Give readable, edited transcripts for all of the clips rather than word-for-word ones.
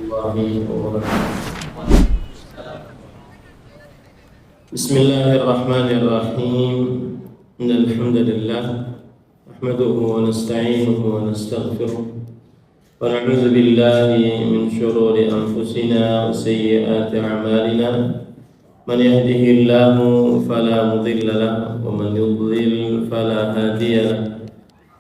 warahmatullahi wabarakatuh. Bismillahirrahmanirrahim. Innal hamdalillah nahmaduhu wa nasta'inuhu wa nastaghfiruh wa na'udzu billahi min shururi anfusina wa sayyiati a'malina. Man yahdihillahu fala mudilla lahu wa man yudlil fala hadiya lahu.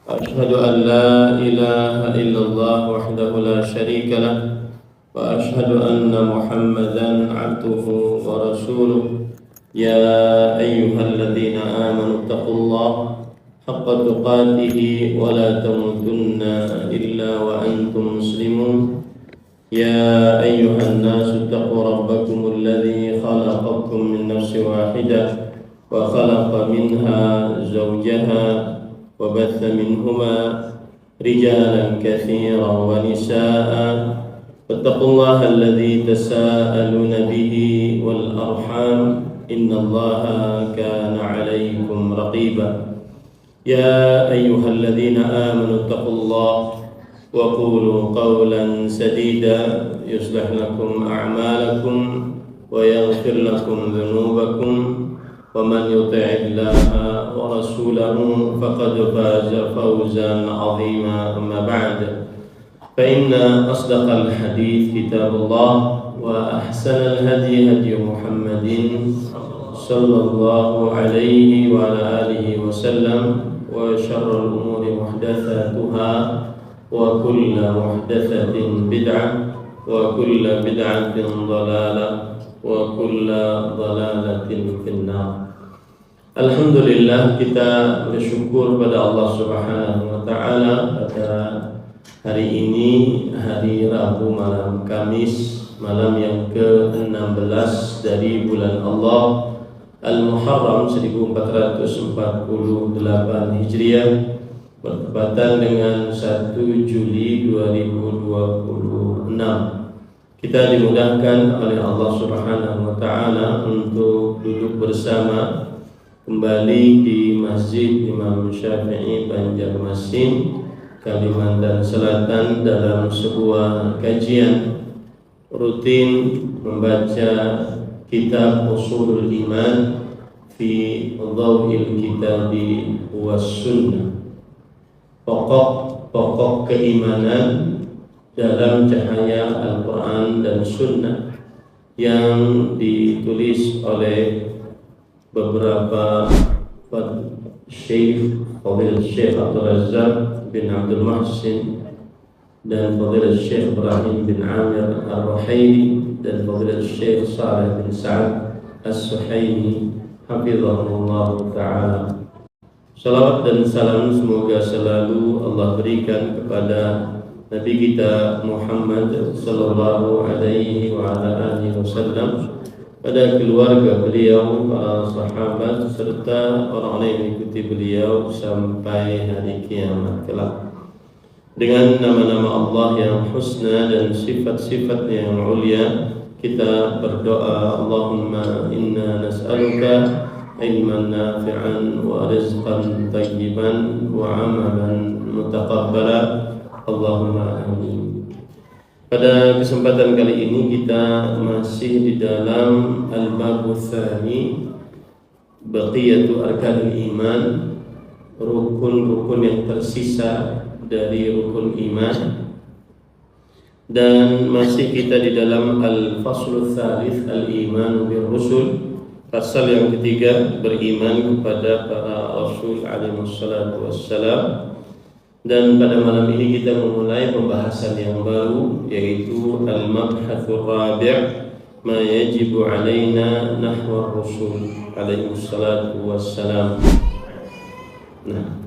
Ashhadu an la ilaha illallah wahdahu la syarika lah wa ashhadu anna Muhammadan abduhu wa rasuluh. Ya ayyuhalladzina amanu taqullaha haqqa tuqatih wa la tamutunna illa wa antum muslimun. Ya ayyuhan nasu taqu rabbakumul ladzi khalaqakum min nafsin wahidah wa khalaqa minha zawjaha wa batha minhuma rijalan katsiran wa nisaa. Wattaqullaha alladzi tasaaluna bihi wal arham innallaha kana 'alaykum raqiba. Ya ayyuhalladzina amanu taqullaha wa qulu qawlan sadida yuslih lakum a'malakum wa yaghfir lakum dhunubakum wa man yuti'illaha wa rasulahu faqad faza fawzan 'azima. Amma ba'd, fa inna asdaqal hadits kitabullah wa ahsanal hadi hadi Muhammadin sallallahu alaihi wa ala alihi wasallam wa syarrul umuri muhdatsatuha wa kullu muhdatsatin bid'ah wa kullu bid'atin dhalalah wa kullu dhalalatin finnar. Alhamdulillah, kita bersyukur pada Allah Subhanahu wa taala pada hari ini, hari Rabu malam Kamis, malam yang ke-16 dari bulan Allah Al-Muharram 1448 Hijriah, bertepatan dengan 1 Juli 2026. Kita dimudahkan oleh Allah Subhanahu wa taala untuk duduk bersama kembali di Masjid Imam Syafi'i Banjarmasin, Kalimantan Selatan, dalam sebuah kajian rutin membaca kitab Ushulul Iman fi Dhawil Kitabi was Sunnah, pokok-pokok keimanan dalam cahaya Al-Quran dan Sunnah, yang ditulis oleh beberapa Syekh Fadil Syekh Abdul Razak bin Abdul Muhsin dan Fadil Syekh Ibrahim bin Amir Ar-Ruhaili dan Fadil Syekh Saleh bin Sa'ad As-Suhaimi hafizahullah ta'ala. Salawat dan salam semoga selalu Allah berikan kepada Nabi kita Muhammad sallallahu alaihi wa ala alihi wasallam, pada keluarga beliau, para sahabat, serta orang-orang yang mengikuti beliau sampai hari kiamat kelak. Dengan nama-nama Allah yang husna dan sifat-sifat yang ulia, kita berdoa, Allahumma inna nas'aluka ilman nafi'an wa rizqan tayyiban wa amalan mutaqabbala. Allahumma amin. Pada kesempatan kali ini kita masih di dalam Al-Babu Tsani, Baqiyatu Arkanil Iman, rukun-rukun yang tersisa dari rukun iman, dan masih kita di dalam Al-Faslu Tsalits, Al-Iman bir Rusul, pasal yang ketiga, beriman kepada para Rasul alaihi wassalatu wassalam. Dan pada malam ini kita memulai pembahasan yang baru, yaitu Al-Mabhathur Rabi', ma yajibu alaina nahwa Rasul alaihi wassalatu wassalam. Nah,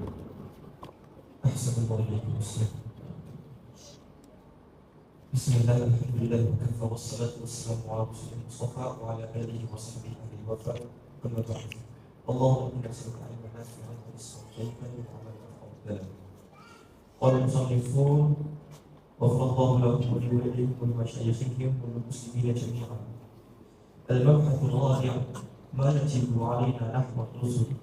Bismillah, alhamdulillah, wa wassalatu wassalamu ala rasulil mustafa wa ala alihi wa sahbihi wa sallam. Amma ba'd. Allahumma inna nas'aluka ilman nafi'an wa rizqan tayyiban wa amalan mutaqabbalan. Qala al-musannifun waffaqahu lahu wa liwalidayhi wa limashayikhihim wa lilmuslimina jami'an. Al-mabhath ar-rabi' ma yajibu 'alaina nahwa ar-rusul.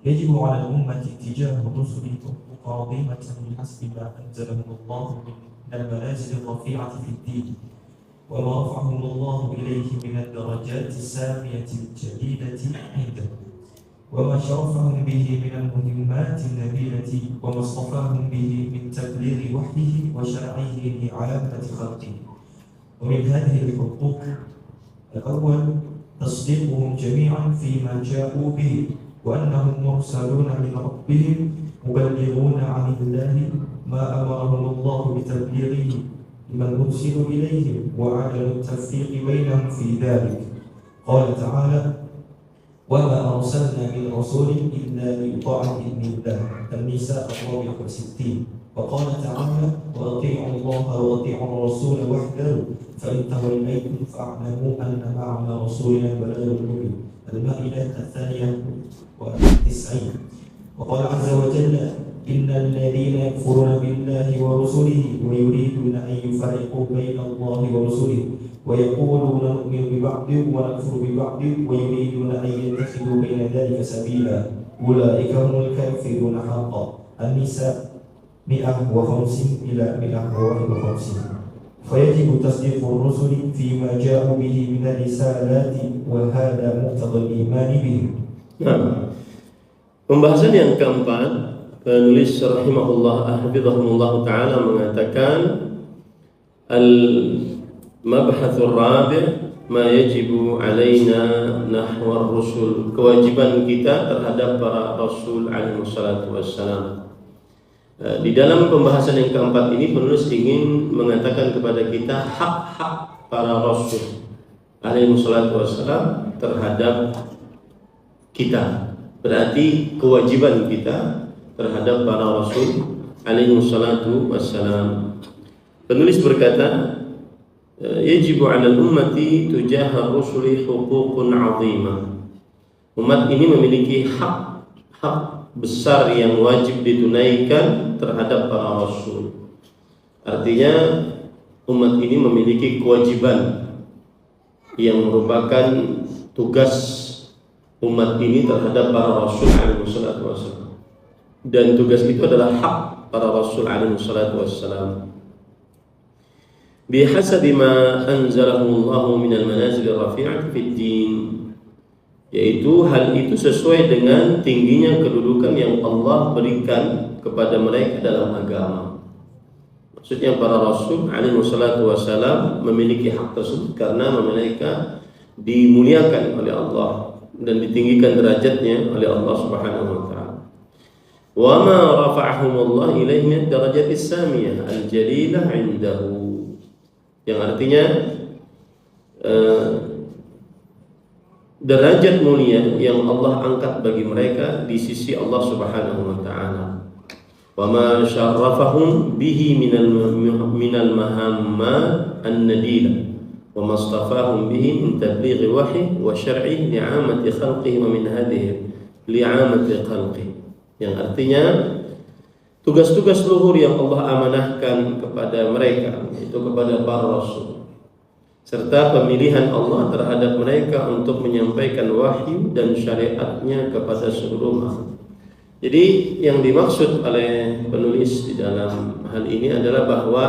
يجب على الأمة اتجاه الرسل حقوق عظيمة بحسب ما أنزله الله من المنازل الرفيعة في الدين، وما رفعهم الله إليه من الدرجات السامية الجليلة عنده، وما شرفهم به من المهمات النبيلة، وما اصطفاهم به من تبليغ وحيه وشرعه لعامة خلقه. ومن هذه الحقوق: الأول تصديقهم جميعا فيما جاءوا به، وأنهم مرسلون من ربهم مبلغون عن الله ما أمرهم الله بتبليغه لمن أرسل إليهم، وعدم التفريق بينهم في ذلك. قال تعالى: وما أرسلنا من رسول إلا ليطاع بإذن الله. النساء 64. وقال تعالى: وأطيعوا الله وأطيعوا الرسول واحذروا فإن توليتم فاعلموا أنما على رسولنا البلاغ المبين. المائدة 92. وقال عز وجل: إن الذين يكفرون بالله ورسله ويريدون أن يفرقوا بين الله ورسله ويقولون نؤمن ببعض ونكفر ببعض ويريدون أن يتخذوا بين ذلك سبيلا أولئك هم الكافرون حقا. النساء 150 إلى 151. فيجب تصديق الرسل فيما جاءوا به من الرسالات، وهذا مقتضى الإيمان به. Pembahasan yang keempat, penulis rahimahullah hafizahumullah taala mengatakan al-mabhatsur rabi' ma yajibu alaina nahwa ar-rusul, kewajiban kita terhadap para rasul alaihi wassalatu wassalam. Di dalam pembahasan yang keempat ini penulis ingin mengatakan kepada kita hak-hak para rasul alaihi wassalatu wassalam terhadap kita. Berarti kewajiban kita terhadap para rasul alaihi wassalatu wassalam. Penulis berkata, yajibu 'alal ummati tujaha rusuli huququn 'azimah. Umat ini memiliki hak besar yang wajib ditunaikan terhadap para rasul. Artinya umat ini memiliki kewajiban yang merupakan tugas umat ini terhadap para rasul alaihi wassalatu wassalam. Dan tugas itu adalah hak para rasul alaihi wassalatu wassalam. Bihasabi ma anzalahu Allah min al-manazil ar-rafi'ah fi din, yaitu hal itu sesuai dengan tingginya kedudukan yang Allah berikan kepada mereka dalam agama. Maksudnya para rasul alaihi wassalatu wassalam memiliki hak tersebut karena mereka dimuliakan oleh Allah dan ditinggikan derajatnya oleh Allah Subhanahu wa taala. Wa ma rafa'ahum Allah ilaihi min darajatis samiyah al-jalilah 'indahu. Yang artinya derajat mulia yang Allah angkat bagi mereka di sisi Allah Subhanahu wa taala. Wa ma syarrafahum bihi minal mahammat an-nadilah wa mastafahum bihi min tablighi wahyi wa syar'i li'amati khalqihi wa min hadihi li'amati khalqihi. Yang artinya tugas-tugas luhur yang Allah amanahkan kepada mereka, itu kepada para rasul, serta pemilihan Allah terhadap mereka untuk menyampaikan wahyu dan syariatnya kepada seluruh makhluk. Jadi yang dimaksud oleh penulis di dalam hal ini adalah bahwa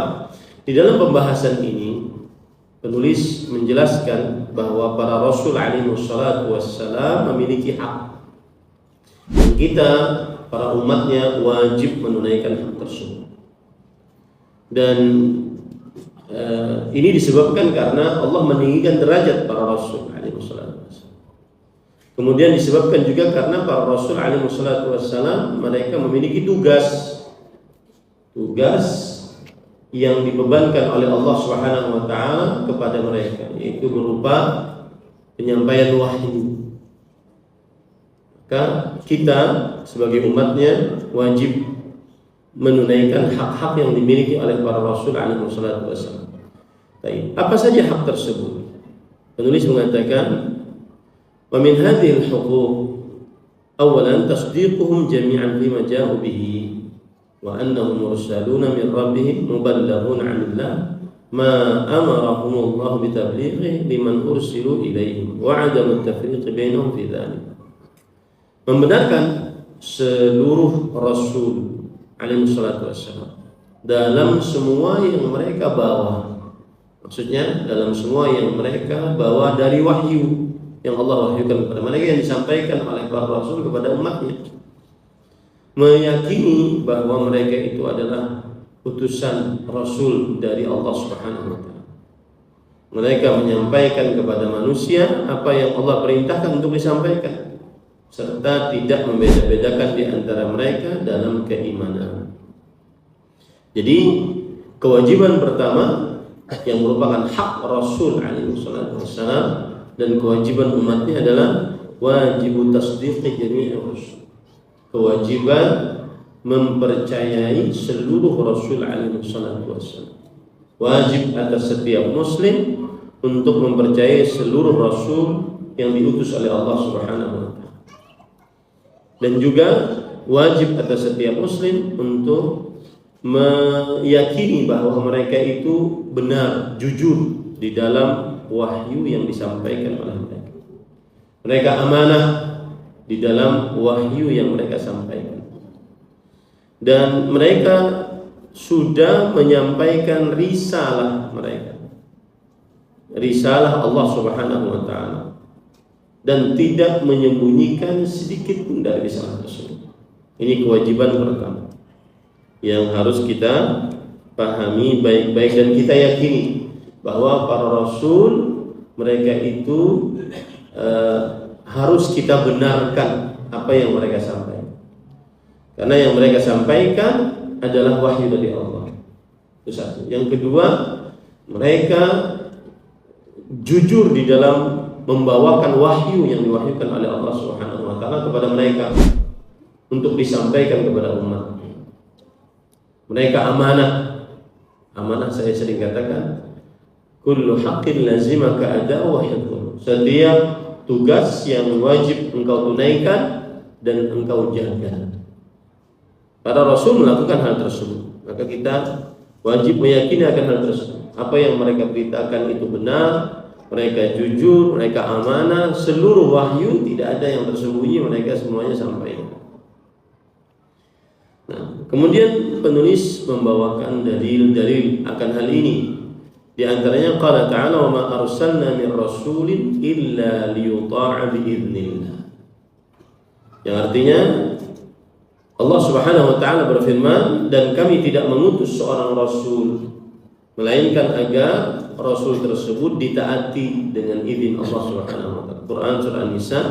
di dalam pembahasan ini penulis menjelaskan bahwa para rasul alaihi wassalatu wassalam memiliki hak. Dan kita para umatnya wajib menunaikan hak tersebut. Dan ini disebabkan karena Allah meninggikan derajat para rasul alaihi wassalatu wassalam. Kemudian disebabkan juga karena para rasul alaihi wassalatu wassalam mereka memiliki tugas yang dibebankan oleh Allah Subhanahu wa taala kepada mereka, yaitu berupa penyampaian wahyu. Maka kita sebagai umatnya wajib menunaikan hak-hak yang dimiliki oleh para rasul alaihi wassalatu wassalam. Baik, apa saja hak tersebut? Penulis mengatakan, wa min hadhil huquq awalan tasdiquhum jami'an bima ja'u bihi wa annahum mursaluna min rabbihim muballaghun 'anillah ma amarahum Allah bitablighi liman ursilu ilaihim wa 'adam at-tafriq bainahum fi dhalik. Membenarkan seluruh Rasul alaihi salatu wassalam dalam semua yang mereka bawa. Maksudnya dalam semua yang mereka bawa dari wahyu yang Allah wahyukan kepada mereka, yang disampaikan oleh para Rasul kepada umatnya. Meyakini bahwa mereka itu adalah utusan Rasul dari Allah Subhanahu wa Ta'ala. Mereka menyampaikan kepada manusia apa yang Allah perintahkan untuk disampaikan, serta tidak membeda-bedakan di antara mereka dalam keimanan. Jadi kewajiban pertama yang merupakan hak Rasul alaihi salatu wassalam dan kewajiban umatnya adalah wajib tasdiqi jami'i rasul. Kewajiban mempercayai seluruh Rasul alaihi salatu wassalam. Wajib atas setiap muslim untuk mempercayai seluruh Rasul yang diutus oleh Allah Subhanahu wa Ta'ala. Dan juga wajib atas setiap muslim untuk meyakini bahwa mereka itu benar, jujur di dalam wahyu yang disampaikan oleh mereka. Mereka amanah di dalam wahyu yang mereka sampaikan. Dan mereka sudah menyampaikan risalah mereka, risalah Allah Subhanahu wa Ta'ala, dan tidak menyembunyikan sedikit pun dari risalah tersebut. Ini kewajiban pertama yang harus kita pahami baik-baik dan kita yakini bahwa para Rasul mereka itu harus kita benarkan apa yang mereka sampaikan, karena yang mereka sampaikan adalah wahyu dari Allah. Itu satu. Yang kedua, mereka jujur di dalam membawakan wahyu yang diwahyukan oleh Allah Subhanahu wa Ta'ala kepada mereka untuk disampaikan kepada umat. Mereka amanah. Amanah saya sering katakan, kullu haqqin lazimaka ada'u wa hifdhuhu. Setiap tugas yang wajib engkau tunaikan dan engkau jaga. Para Rasul melakukan hal tersebut, maka kita wajib meyakini akan hal tersebut. Apa yang mereka beritakan itu benar, mereka jujur, mereka amanah, seluruh wahyu tidak ada yang tersembunyi, mereka semuanya sampaikan. Nah, kemudian penulis membawakan dalil-dalil akan hal ini. Di antaranya qala ta'ala wa ma arsalna min rasulin illa liyuta'a bi idznillah. Yang artinya Allah Subhanahu wa Ta'ala berfirman, dan kami tidak mengutus seorang rasul melainkan agar rasul tersebut ditaati dengan izin Allah Subhanahu wa Ta'ala. Quran surah An-Nisa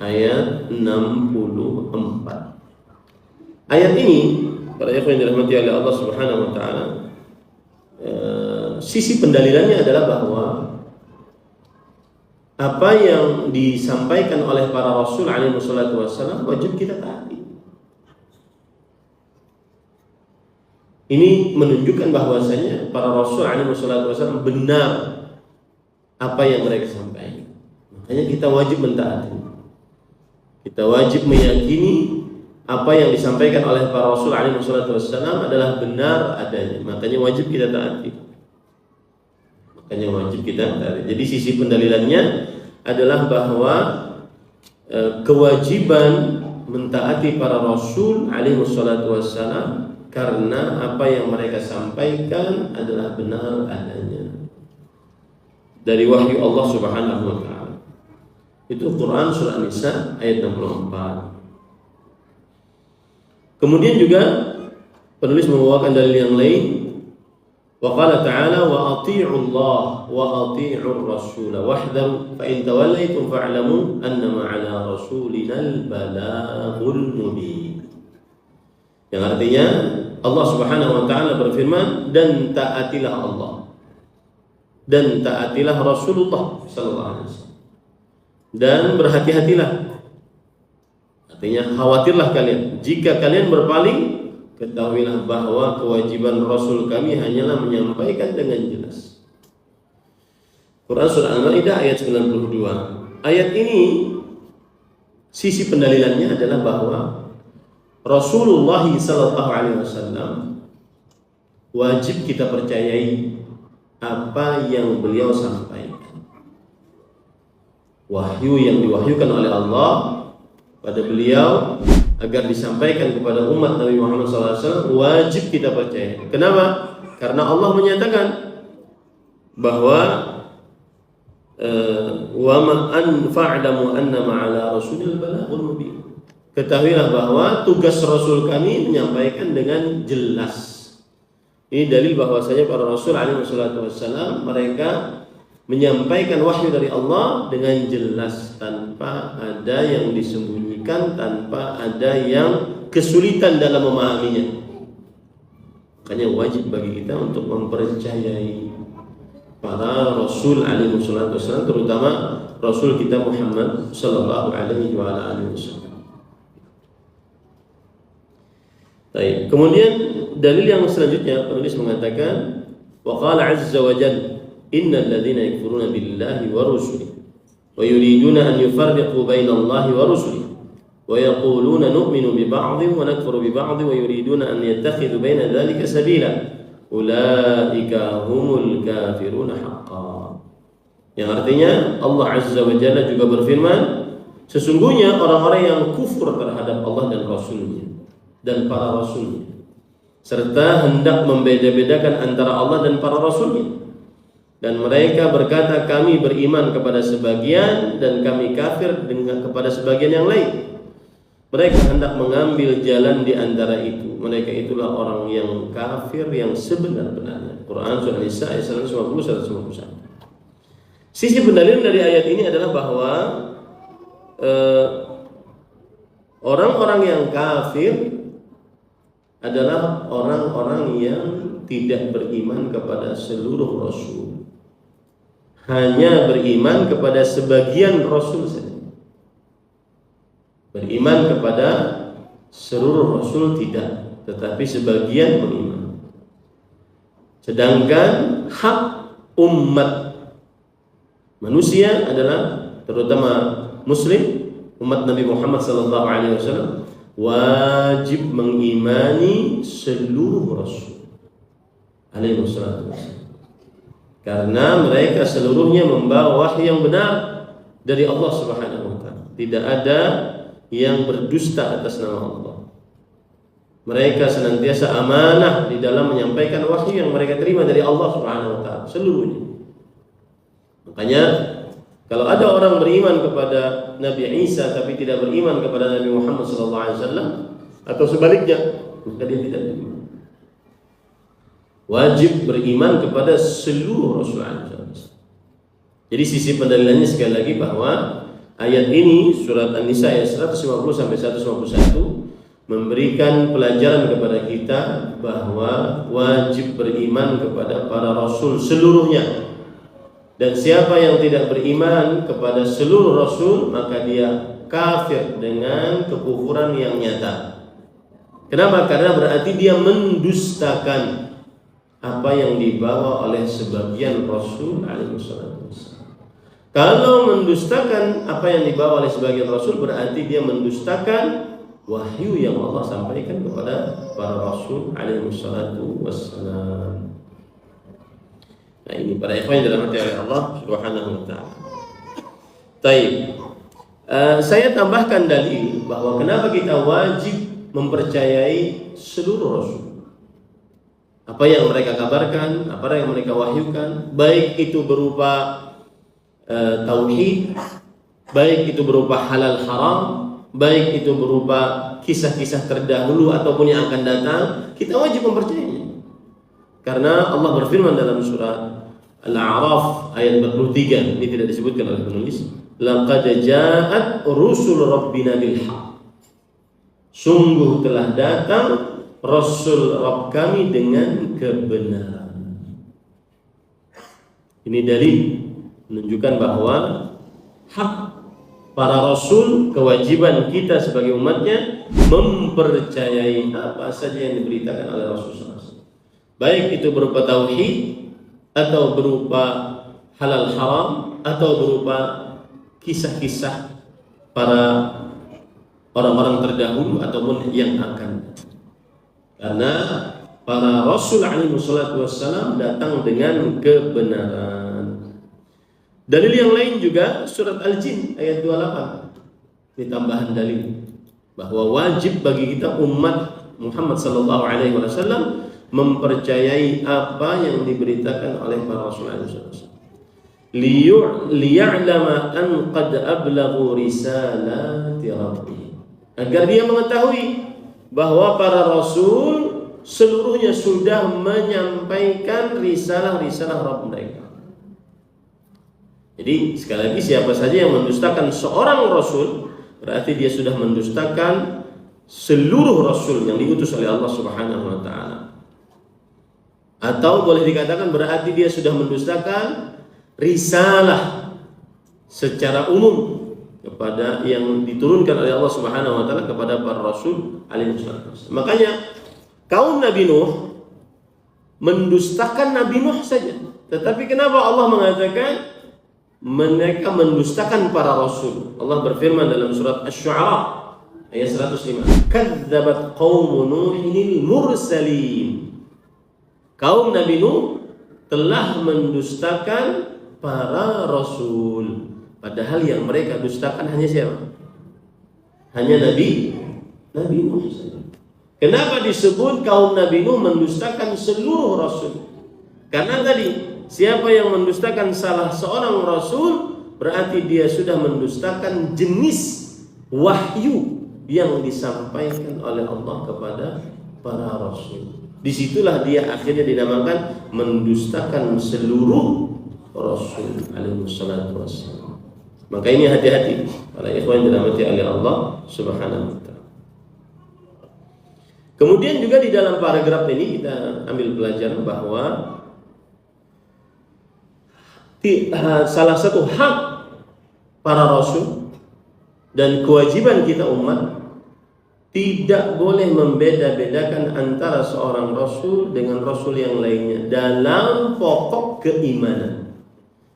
ayat 64. Ayat ini, para ikhwan yang dirahmati oleh Allah Subhanahu wa Ta'ala, sisi pendalilannya adalah bahwa apa yang disampaikan oleh para Rasul alaihi salatu wassalam wajib kita taati. Ini menunjukkan bahwasanya para Rasul alaihi salatu wassalam benar apa yang mereka sampaikan. Makanya kita wajib mentaati. Kita wajib meyakini apa yang disampaikan oleh para Rasul alaihi salatu wassalam adalah benar adanya. Makanya wajib kita taati. Jadi sisi pendalilannya adalah bahwa kewajiban mentaati para Rasul alaihi salatu wassalam karena apa yang mereka sampaikan adalah benar adanya dari wahyu Allah Subhanahu wa Ta'ala. Itu Quran surah An-Nisa ayat 64. Kemudian juga penulis membawakan dalil yang lain. Wa qala ta'ala wa ati'u Allah wa ati'u ar-rasul wahdharu fa in tawallaytum fa'lamu annama 'ala rasulina al-balaghul mubin. Yang artinya Allah Subhanahu wa Ta'ala berfirman, dan taatilah Allah dan taatilah Rasulullah sallallahu alaihi wasallam dan berhati-hatilah. Artinya khawatirlah kalian, jika kalian berpaling, ketahuilah bahwa kewajiban Rasul kami hanyalah menyampaikan dengan jelas. Quran surah Al-Maidah ayat 92. Ayat ini sisi pendalilannya adalah bahwa Rasulullah sallallahu alaihi wasallam wajib kita percayai apa yang beliau sampaikan. Wahyu yang diwahyukan oleh Allah pada beliau agar disampaikan kepada umat Nabi Muhammad SAW, wajib kita percaya. Kenapa? Karena Allah menyatakan bahwa wa ma fa'lamu annama 'ala rasulil balaghul mubin. Ketahuilah bahwa tugas Rasul kami menyampaikan dengan jelas. Ini dalil bahwasanya para Rasul alaihi wassalam mereka menyampaikan wahyu dari Allah dengan jelas, tanpa ada yang disembunyikan, tanpa ada yang kesulitan dalam memahaminya. Makanya wajib bagi kita untuk mempercayai para Rasul alaihi wassalam, terutama Rasul kita Muhammad sallallahu alaihi wasallam. Baik. Kemudian dalil yang selanjutnya penulis mengatakan wa qala azza wa jalla innal ladzina yakfuruna billahi wa rusulihi wa yuriduna an yufarriqu bainallahi wa rusulihi wa yaquluna nu'minu bi ba'dhin wa nakfuru bi ba'dhin wa yuriduna an yattakhidhu baina dzalika sabila ulaika humul kafiruna haqqan. Yang artinya Allah azza wa jalla juga berfirman, sesungguhnya orang-orang yang kufur terhadap Allah dan Rasulnya dan para Rasulnya, serta hendak membeda-bedakan antara Allah dan para Rasulnya, dan mereka berkata kami beriman kepada sebagian dan kami kafir dengan kepada sebagian yang lain. Mereka hendak mengambil jalan di antara itu. Mereka itulah orang yang kafir yang sebenar-benarnya. Quran surah Nisa ayat 150-151. Sisi pendalilan dari ayat ini adalah bahwa orang-orang yang kafir adalah orang-orang yang tidak beriman kepada seluruh Rasul, hanya beriman kepada sebagian Rasul saja. Beriman kepada seluruh Rasul tidak, tetapi sebagian beriman. Sedangkan hak umat manusia adalah terutama Muslim, umat Nabi Muhammad SAW, wajib mengimani seluruh Rasul alaihi wassalatu wassalam, karena mereka seluruhnya membawa wahyu yang benar dari Allah Subhanahu wa taala. Tidak ada yang berdusta atas nama Allah. Mereka senantiasa amanah di dalam menyampaikan wahyu yang mereka terima dari Allah Subhanahu wa taala seluruhnya. Makanya kalau ada orang beriman kepada Nabi Isa tapi tidak beriman kepada Nabi Muhammad SAW, atau sebaliknya, maka dia tidak beriman. Wajib beriman kepada seluruh Rasulullah SAW. Jadi sisi pendalilannya sekali lagi bahwa ayat ini surat An-Nisa ayat 150-151 memberikan pelajaran kepada kita bahwa wajib beriman kepada para Rasul seluruhnya. Dan siapa yang tidak beriman kepada seluruh Rasul, maka dia kafir dengan kekufuran yang nyata. Kenapa? Karena berarti dia mendustakan apa yang dibawa oleh sebagian Rasul alaihi wasallam. Kalau mendustakan apa yang dibawa oleh sebagian Rasul, berarti dia mendustakan wahyu yang Allah sampaikan kepada para Rasul alaihi wasallam. Nah, ini para ikhwan yang dirahmati oleh Allah Subhanahu wa taala. Baik. Saya tambahkan dalil bahwa kenapa kita wajib mempercayai seluruh Rasul. Apa yang mereka kabarkan, apa yang mereka wahyukan, baik itu berupa tauhid, baik itu berupa halal haram, baik itu berupa kisah-kisah terdahulu ataupun yang akan datang, kita wajib mempercayainya. Karena Allah berfirman dalam surah Al-A'raf ayat 43, ini tidak disebutkan oleh penulis, laqad ja'at rusul rabbina bil haqq. Sungguh telah datang Rasul Rabb kami dengan kebenaran. Ini dalil menunjukkan bahwa hak para Rasul, kewajiban kita sebagai umatnya mempercayai apa saja yang diberitakan oleh Rasulullah SAW. Baik itu berupa tauhid, atau berupa halal haram, atau berupa kisah-kisah para orang-orang terdahulu ataupun yang akan. Karena para Rasul alaihi wassalam datang dengan kebenaran. Dalil yang lain juga surat Al-Jin ayat 28. Ini tambahan dalil bahwa wajib bagi kita umat Muhammad sallallahu alaihi wasallam mempercayai apa yang diberitakan oleh para rasul alaihi wasallam. Liya'lama an qad ablaghu risalati rabbih, agar dia mengetahui bahwa para rasul seluruhnya sudah menyampaikan risalah-risalah Rabb mereka. Jadi sekali lagi, siapa saja yang mendustakan seorang rasul berarti dia sudah mendustakan seluruh rasul yang diutus oleh Allah Subhanahu wa taala. Atau boleh dikatakan berarti dia sudah mendustakan risalah secara umum kepada yang diturunkan oleh Allah Subhanahu wa taala kepada para rasul alaihi wasallam. Makanya kaum Nabi Nuh mendustakan Nabi Nuh saja. Tetapi kenapa Allah mengatakan mereka mendustakan para rasul? Allah berfirman dalam surat Asy-Syu'ara ayat 105. Kadzabat qaum Nuhin mursalin. Kaum Nabi Nuh telah mendustakan para rasul. Padahal yang mereka dustakan hanya siapa? Hanya Nabi Nuh saja. Kenapa disebut kaum Nabi Nuh mendustakan seluruh rasul? Karena tadi siapa yang mendustakan salah seorang rasul berarti dia sudah mendustakan jenis wahyu yang disampaikan oleh Allah kepada para rasul. Disitulah dia akhirnya dinamakan mendustakan seluruh rasul alaihi salatu wassalam. Maka ini hati-hati para ikhwan yang dirahmati oleh Allah Subhanahu wa taala. Kemudian juga di dalam paragraf ini kita ambil pelajaran bahwa salah satu hak para rasul dan kewajiban kita umat tidak boleh membeda-bedakan antara seorang rasul dengan rasul yang lainnya dalam pokok keimanan.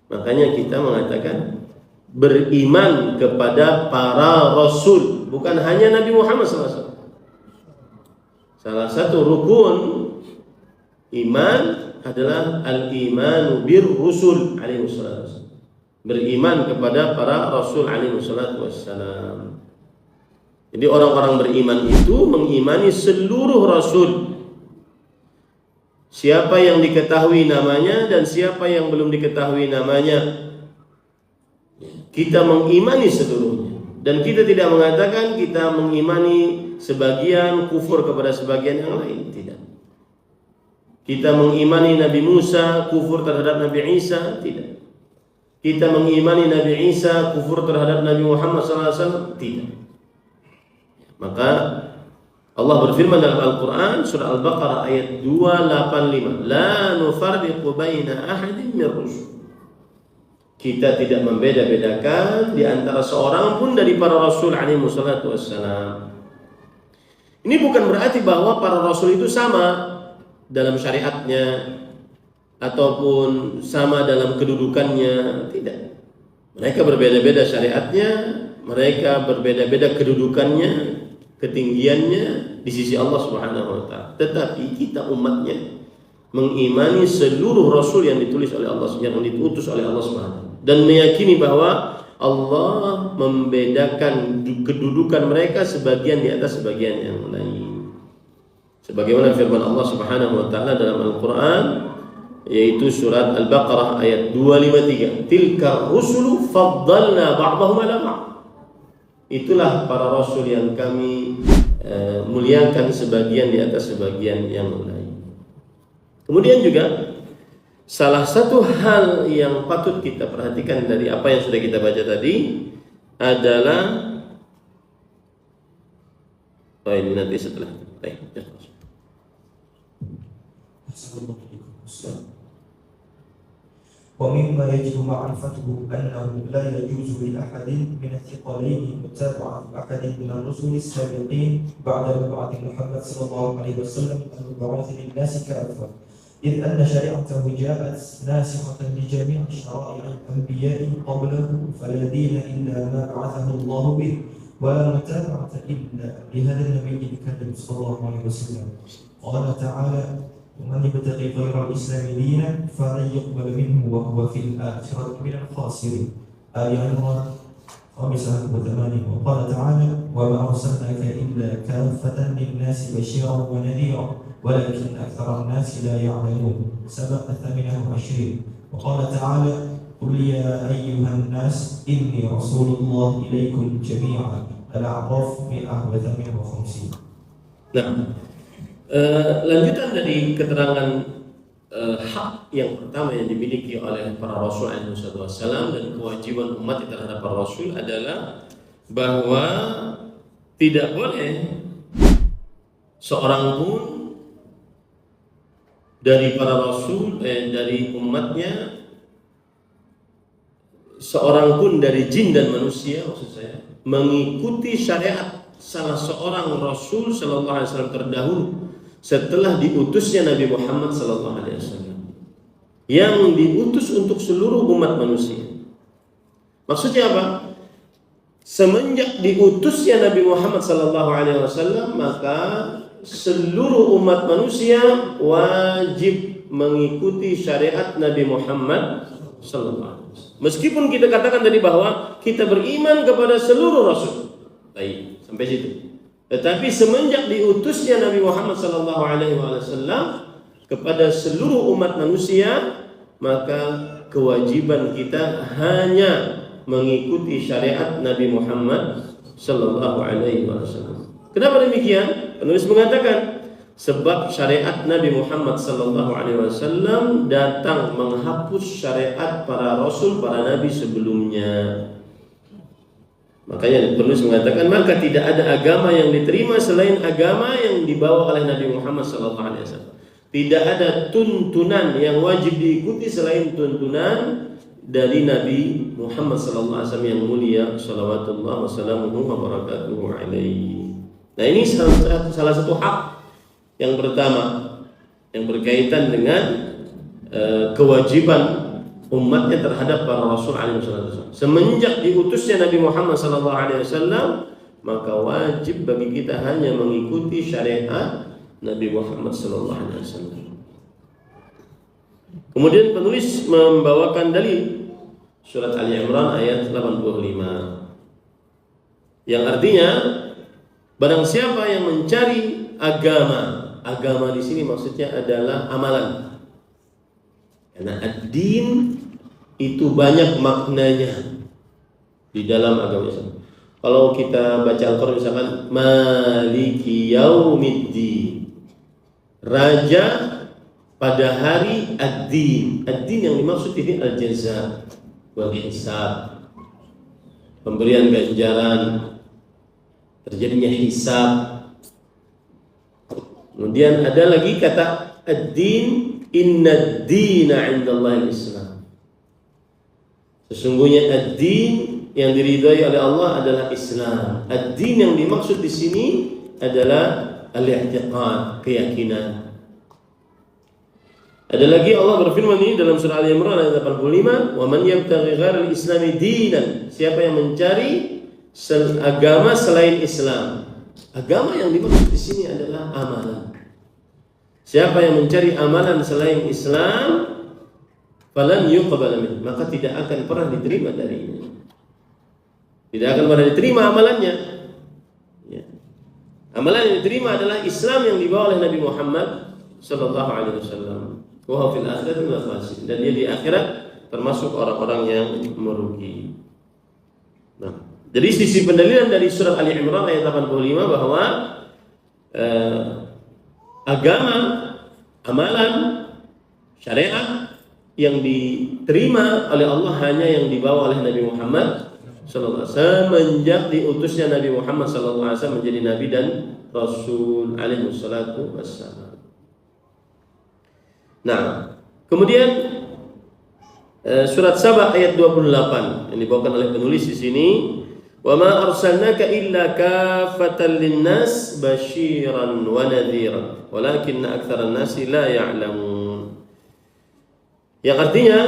Makanya kita mengatakan beriman kepada para rasul, bukan hanya Nabi Muhammad SAW. Salah satu rukun iman adalah al-imanu bir rusul alaihi wassalam. Beriman kepada para rasul alaihi wassalam. Jadi orang-orang beriman itu mengimani seluruh rasul. Siapa yang diketahui namanya dan siapa yang belum diketahui namanya, kita mengimani seluruhnya. Dan kita tidak mengatakan kita mengimani sebagian, kufur kepada sebagian yang lain. Tidak. Kita mengimani Nabi Musa, kufur terhadap Nabi Isa. Tidak. Kita mengimani Nabi Isa, kufur terhadap Nabi Muhammad SAW. Tidak. Maka Allah berfirman dalam Al-Quran surah Al-Baqarah ayat 285, la nufarriqu baina ahadin min rusul. Kita tidak membeda-bedakan di antara seorang pun dari para rasul alaihi wassalatu wassalam. Ini bukan berarti bahwa para rasul itu sama dalam syariatnya ataupun sama dalam kedudukannya, tidak. Mereka berbeda-beda syariatnya, mereka berbeda-beda kedudukannya, ketinggiannya di sisi Allah Subhanahu wa taala. Tetapi kita umatnya mengimani seluruh rasul yang ditulis oleh Allah, yang diutus oleh Allah Subhanahu dan meyakini bahwa Allah membedakan kedudukan mereka sebagian di atas sebagian yang lain. Sebagaimana firman Allah Subhanahu wa taala dalam Al-Qur'an yaitu surat Al-Baqarah ayat 253, tilka rusulu faddalna ba'dahum 'ala ba'd. Itulah para rasul yang kami muliakan sebagian di atas sebagian yang lain. Kemudian juga salah satu hal yang patut kita perhatikan dari apa yang sudah kita baca tadi adalah ini nanti setelah ومما يجب معرفته أنه لا يجوز لأحد من الثقلين متابعة أحد من الرسل السابقين بعد مبعث محمد صلى الله عليه وسلم المبعوث للناس كافة، إذ أن شريعته جاءت ناسخة لجميع شرائع الأنبياء قبله فلا دين إلا ما بعثه الله به ولا متابعة إلا لهذا النبي الكريم صلى الله عليه وسلم. قال تعالى ومن يبتغي غير الإسلام دينا فلن يقبل منه وهو في الآخرة من الخاسرين. آل عمران خامسا وثمانين. وقال تعالى: وما أرسلناك إلا كافة للناس بشيرا ونذيرا ولكن أكثر الناس لا يعلمون. الثامنة والعشرين. وقال تعالى: قل يا أيها الناس إني رسول الله إليكم جميعا. الأعراف 158. Nah, lanjutan dari keterangan hak yang pertama yang dimiliki oleh para Rasul SAW dan kewajiban umat terhadap para Rasul adalah bahwa tidak boleh seorang pun dari para Rasul dari umatnya, seorang pun dari jin dan manusia maksud saya, mengikuti syariat salah seorang Rasul sallallahu alaihi wasallam terdahulu setelah diutusnya Nabi Muhammad sallallahu alaihi wasallam, yang diutus untuk seluruh umat manusia. Maksudnya apa? Semenjak diutusnya Nabi Muhammad sallallahu alaihi wasallam, maka seluruh umat manusia wajib mengikuti syariat Nabi Muhammad sallallahu alaihi wasallam. Meskipun kita katakan tadi bahwa kita beriman kepada seluruh rasul. Baik, sampai situ. Tetapi semenjak diutusnya Nabi Muhammad sallallahu alaihi wasallam kepada seluruh umat manusia, maka kewajiban kita hanya mengikuti syariat Nabi Muhammad sallallahu alaihi wasallam. Kenapa demikian? Penulis mengatakan sebab syariat Nabi Muhammad sallallahu alaihi wasallam datang menghapus syariat para rasul, para nabi sebelumnya. Makanya penulis mengatakan maka tidak ada agama yang diterima selain agama yang dibawa oleh Nabi Muhammad SAW. Tidak ada tuntunan yang wajib diikuti selain tuntunan dari Nabi Muhammad SAW yang mulia, salawatullah wassalamuhu wa barakatuhu alaihi. Nah, ini salah satu hak yang pertama yang berkaitan dengan kewajiban umatnya terhadap para Rasul alaihi wasallam. Semenjak diutusnya Nabi Muhammad sallallahu alaihi wasallam, maka wajib bagi kita hanya mengikuti syariat Nabi Muhammad sallallahu alaihi wasallam. Kemudian penulis membawakan dalil surat Ali Imran ayat 85. Yang artinya barang siapa yang mencari agama di sini maksudnya adalah amalan. Karena ad-din itu banyak maknanya di dalam agama Islam. Kalau kita baca Al-Quran misalkan Maliki Yaumiddin, Raja pada hari ad-din. Ad-din yang dimaksud ini al-jaza wal hisab, pemberian ganjaran, terjadinya hisab. Kemudian ada lagi kata ad-din, inna ad-dina 'indallahi al-Islam. Sesungguhnya ad-din yang diridhai oleh Allah adalah Islam. Ad-din yang dimaksud di sini adalah al-i'tiqad, keyakinan. Ada lagi Allah berfirman ini dalam surah Ali Imran ayat 85, "Wa man yabtaghi ghairal islami dinan." Siapa yang mencari agama selain Islam. Agama yang dimaksud di sini adalah amalan. Siapa yang mencari amalan selain Islam, falan yuqbal min, maka tidak akan pernah diterima darinya. Tidak akan pernah diterima amalannya. Ya. Amalan yang diterima adalah Islam yang dibawa oleh Nabi Muhammad sallallahu alaihi wasallam. Wa fil akhirati minal khasirin, dan dia di akhirat termasuk orang-orang yang merugi. Nah, jadi sisi pendalilan dari surat Ali Imran ayat 85 bahwa agama, amalan, syariat yang diterima oleh Allah hanya yang dibawa oleh Nabi Muhammad sallallahu alaihi wasallam semenjak diutusnya Nabi Muhammad sallallahu alaihi wasallam menjadi nabi dan rasul alaihi wassalatu wassalam. Nah, kemudian surat Saba ayat 28 yang dibawakan oleh penulis di sini, "Wa ma arsalnaka illa kaffatan lin-nas basyiran wa nadhiran, walakinna aktsaran nasi la ya'lamun." Yang artinya,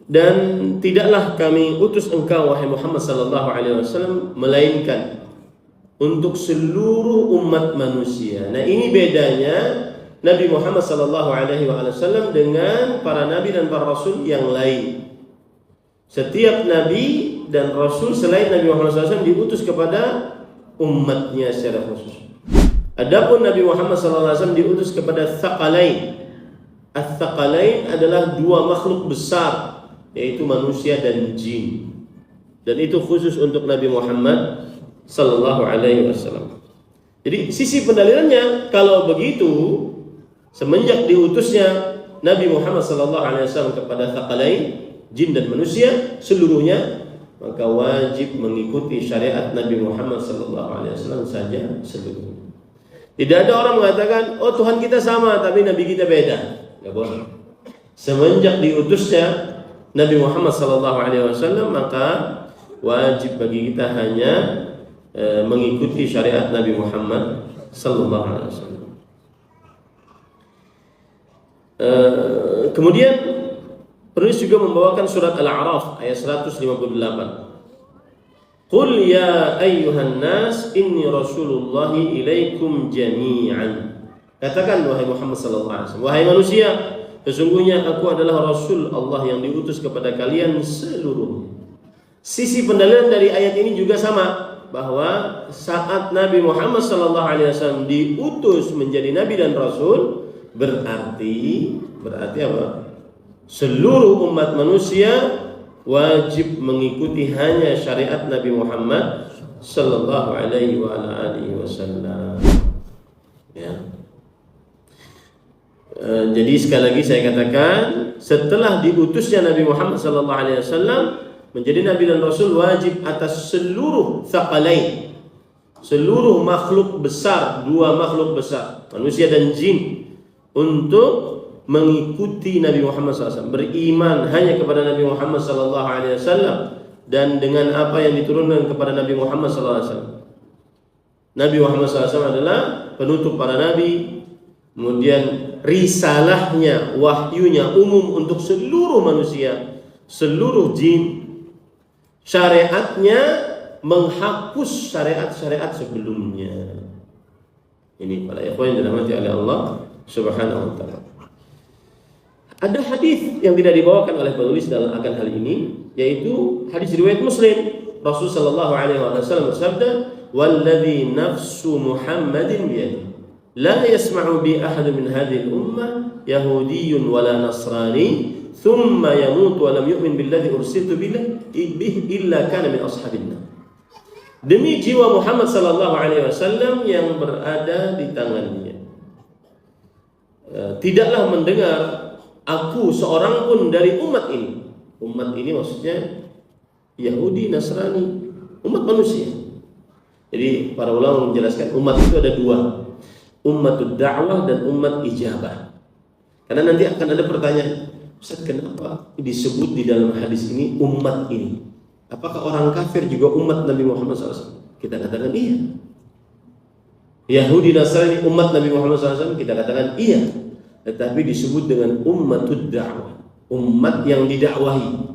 dan tidaklah kami utus engkau wahai Muhammad sallallahu alaihi wasallam melainkan untuk seluruh umat manusia. Nah, ini bedanya Nabi Muhammad sallallahu alaihi wasallam dengan para nabi dan para rasul yang lain. Setiap nabi dan rasul selain Nabi Muhammad SAW diutus kepada umatnya secara khusus. Adapun Nabi Muhammad SAW diutus kepada Tsaqalain. Ats-Tsaqalain adalah dua makhluk besar, yaitu manusia dan jin. Dan itu khusus untuk Nabi Muhammad SAW. Jadi sisi pendalilannya, kalau begitu, semenjak diutusnya Nabi Muhammad SAW kepada Tsaqalain, jin dan manusia seluruhnya, maka wajib mengikuti syariat Nabi Muhammad SAW saja seluruhnya. Tidak ada orang mengatakan, oh Tuhan kita sama tapi Nabi kita beda. Tidak boleh. Semenjak diutusnya Nabi Muhammad SAW, maka wajib bagi kita hanya mengikuti syariat Nabi Muhammad SAW. Kemudian penulis juga membawakan surat Al-A'raf ayat 158. Qul ya ayyuhan nas inni rasulullahi ilaikum jami'an. Katakan wahai Muhammad sallallahu alaihi wasallam, wahai manusia, sesungguhnya aku adalah rasul Allah yang diutus kepada kalian seluruhnya. Sisi pendalilan dari ayat ini juga sama, bahwa saat Nabi Muhammad sallallahu alaihi wasallam diutus menjadi nabi dan rasul, berarti apa? Seluruh umat manusia wajib mengikuti hanya syariat Nabi Muhammad sallallahu alaihi wasallam. Ya. Jadi sekali lagi saya katakan, setelah diutusnya Nabi Muhammad sallallahu alaihi wasallam menjadi nabi dan rasul, wajib atas seluruh Tsaqalain, seluruh makhluk besar, dua makhluk besar, manusia dan jin, untuk mengikuti Nabi Muhammad SAW, beriman hanya kepada Nabi Muhammad SAW dan dengan apa yang diturunkan kepada Nabi Muhammad SAW. Nabi Muhammad SAW adalah penutup para nabi, kemudian risalahnya, wahyunya umum untuk seluruh manusia, seluruh jin. Syariatnya menghapus syariat-syariat sebelumnya. Ini para ikhwan yang dirahmati oleh Allah Subhanahu wa ta'ala. Ada hadis yang tidak dibawakan oleh penulis dalam akan hal ini, yaitu hadis riwayat Muslim. Rasul sallallahu alaihi wasallam bersabda, "Walladzi nafsu Muhammadin biyadihi, la yasma'u bi ahad min hadhihi al-ummah yahudiyyun wala nasrani, thumma yamutu wa lam yu'min billadzi ursiltu bihi illa kana min ashabin nar." Demi jiwa Muhammad sallallahu alaihi wasallam yang berada di tangannya, tidaklah mendengar aku seorang pun dari umat ini. Umat ini maksudnya Yahudi, Nasrani, umat manusia. Jadi para ulama menjelaskan umat itu ada dua, ummatud da'wah dan umat ijabah. Karena nanti akan ada pertanyaan, Ustaz, kenapa disebut di dalam hadis ini umat ini? Apakah orang kafir juga umat Nabi Muhammad SAW? Kita katakan iya. Yahudi, Nasrani umat Nabi Muhammad SAW? Kita katakan iya. Tetapi disebut dengan ummatud da'wah, umat yang didakwahi.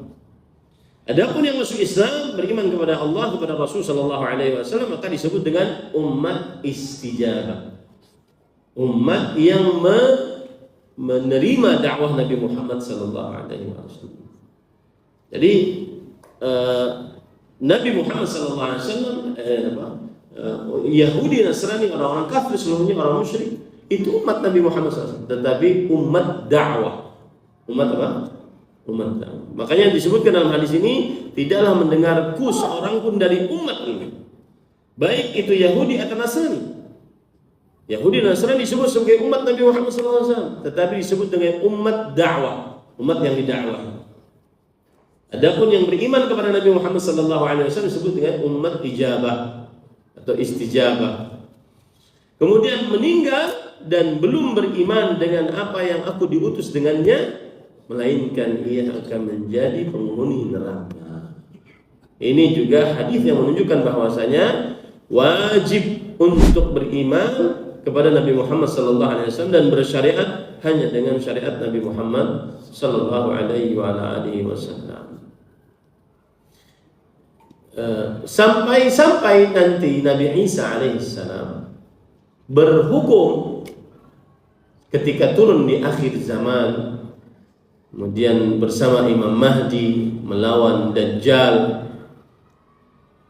Adapun yang masuk Islam, beriman kepada Allah, kepada Rasul sallallahu alaihi wasallam, maka disebut dengan umat istijabah, umat yang menerima dakwah Nabi Muhammad sallallahu alaihi wasallam. Jadi Nabi Muhammad sallallahu alaihi wasallam, Yahudi, Nasrani, orang-orang kafir seluruhnya, orang musyrik, itu umat Nabi Muhammad SAW, tetapi umat dakwah. Umat apa? Umat dakwah. Makanya disebutkan dalam hadis ini, tidaklah mendengarku seorang pun dari umat ini, baik itu Yahudi atau Nasrani. Yahudi dan Nasrani disebut sebagai umat Nabi Muhammad SAW, tetapi disebut dengan umat dakwah, umat yang didakwahi. Adapun yang beriman kepada Nabi Muhammad SAW disebut dengan umat ijabah atau istijabah. Kemudian meninggal dan belum beriman dengan apa yang aku diutus dengannya, melainkan ia akan menjadi penghuni neraka. Ini juga hadis yang menunjukkan bahwasanya wajib untuk beriman kepada Nabi Muhammad SAW dan bersyariat hanya dengan syariat Nabi Muhammad SAW. Sampai nanti Nabi Isa alaihissalam berhukum ketika turun di akhir zaman kemudian bersama Imam Mahdi melawan Dajjal.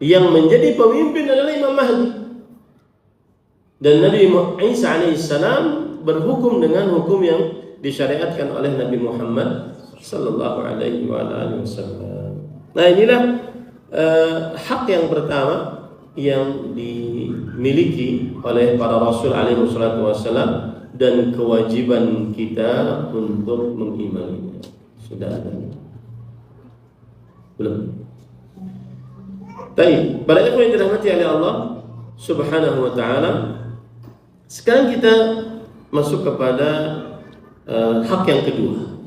Yang menjadi pemimpin adalah Imam Mahdi, dan Nabi Isa alaihissalam berhukum dengan hukum yang disyariatkan oleh Nabi Muhammad sallallahu alaihi wasallam. Nah, inilah hak yang pertama yang dimiliki oleh para Rasul alaihi wasallam dan kewajiban kita untuk mengimaninya. Sudah ada? Belum? Baik, para ikhwan yang dirahmati oleh Allah Subhanahu wa taala, sekarang kita masuk kepada hak yang kedua.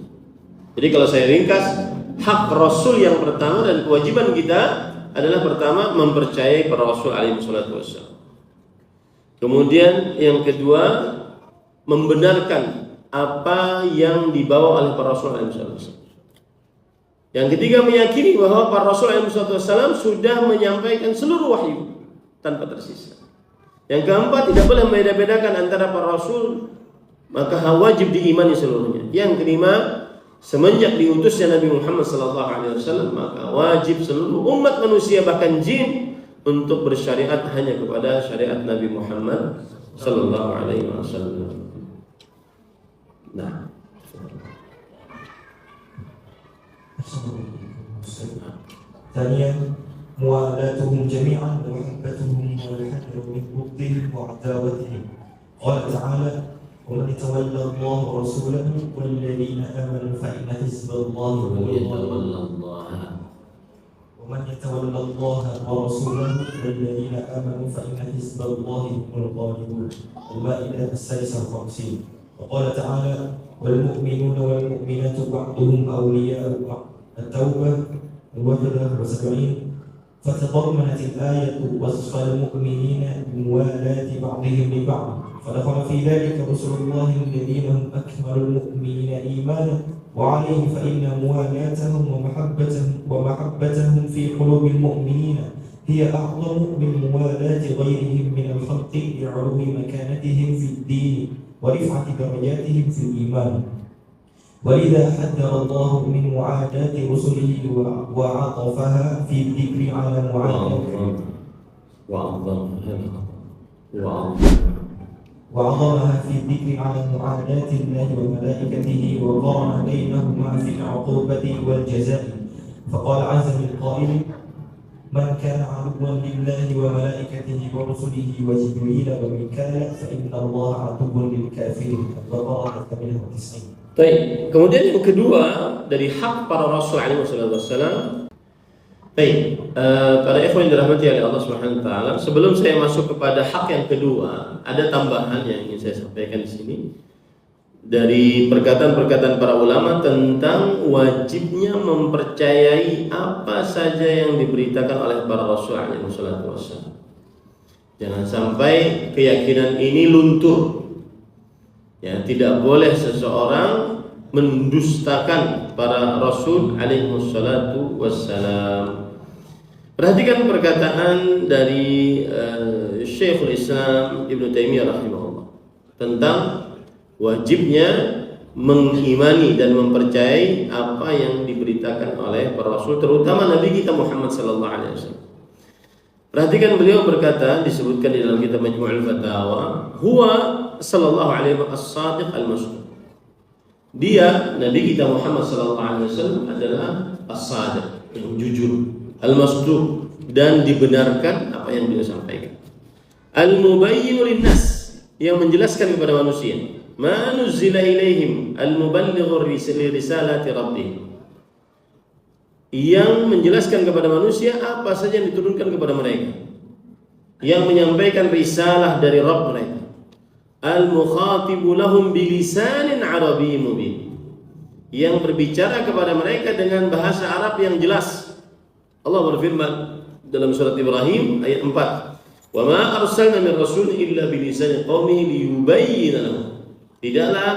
Jadi kalau saya ringkas, hak Rasul yang pertama dan kewajiban kita adalah pertama mempercayai para Rasul alaihi wasallam. Kemudian yang kedua, membenarkan apa yang dibawa oleh para Rasul alaihi wasallam. Yang ketiga, meyakini bahwa para Rasul alaihi wasallam sudah menyampaikan seluruh wahyu tanpa tersisa. Yang keempat, tidak boleh membeda-bedakan antara para Rasul, maka wajib diimani seluruhnya. Yang kelima, semenjak diutusnya Nabi Muhammad SAW, maka wajib seluruh umat manusia bahkan jin untuk bersyariat hanya kepada syariat Nabi Muhammad SAW. Nah, ثانيا موالاتهم جميعا ومحبتهم والحذر من بغضهم وعداوتهم. قال تعالى: ومن يتولى الله ورسوله والذين آمنوا فإن حزب الله هم الغالبون. ومن يتولى الله ورسوله والذين آمنوا فإن حزب الله هم الغالبون. المائدة 56. وقال تعالى: والمؤمنون والمؤمنات بعضهم أولياء بعض. التوبة 71. فتضمنت الآية وصف المؤمنين بموالاة بعضهم لبعض، فدخل في ذلك رسل الله الذين هم أكمل المؤمنين إيمانا، وعليه فإن موالاتهم ومحبتهم في قلوب المؤمنين هي أعظم من موالاة غيرهم من الخلق لعلو مكانتهم في الدين ورفعة درجاتهم في الإيمان. ولذا حذر الله من معاداة رسله وعطفها في الذكر على وعظمها في الذكر على معاداة الله وملائكته، وقارن بينهما في العقوبة والجزاء. فقال عز من قائل: من كان عدوا لله وملائكته ورسله وجبريل وميكال فإن الله عدو للكافرين. البقرة 98. Baik, kemudian yang kedua dari hak para Rasul alaihi wasallam. Baik, para ikhwan yang dirahmati oleh Allah Subhanahu wa taala, sebelum saya masuk kepada hak yang kedua, ada tambahan yang ingin saya sampaikan di sini dari perkataan-perkataan para ulama tentang wajibnya mempercayai apa saja yang diberitakan oleh para Rasul alaihi wasallam. Jangan sampai keyakinan ini luntur. Ya, tidak boleh seseorang mendustakan para Rasul alaihi wassalam. Perhatikan perkataan dari Syekhul Islam Ibnu Taimiyah rahimahullah tentang wajibnya mengimani dan mempercayai apa yang diberitakan oleh para Rasul, terutama Nabi kita Muhammad sallallahu alaihi wasallam. Perhatikan beliau berkata, disebutkan di dalam kitab Majmu'ul Fatawa, huwa sallallahu alaihi as-sadiq al-masduq. Dia, Nabi kita Muhammad sallallahu alaihi wasallam adalah as-sadiq, yang jujur, al-masduq, dan dibenarkan apa yang beliau sampaikan. Al-mubayyin lin-nas, yang menjelaskan kepada manusia, ma nuzila ilaihim, al-muballighu li risalati rabbihim, yang menjelaskan kepada manusia apa saja yang diturunkan kepada mereka, yang menyampaikan risalah dari Rabb mereka. Al-mukhatibu lahum bilisanin arabiyyin mubin, yang berbicara kepada mereka dengan bahasa Arab yang jelas. Allah berfirman dalam surat Ibrahim ayat 4, "Wa ma arsalna min rasul illa bilisani qaumihi liyubayyana lahum." Tidaklah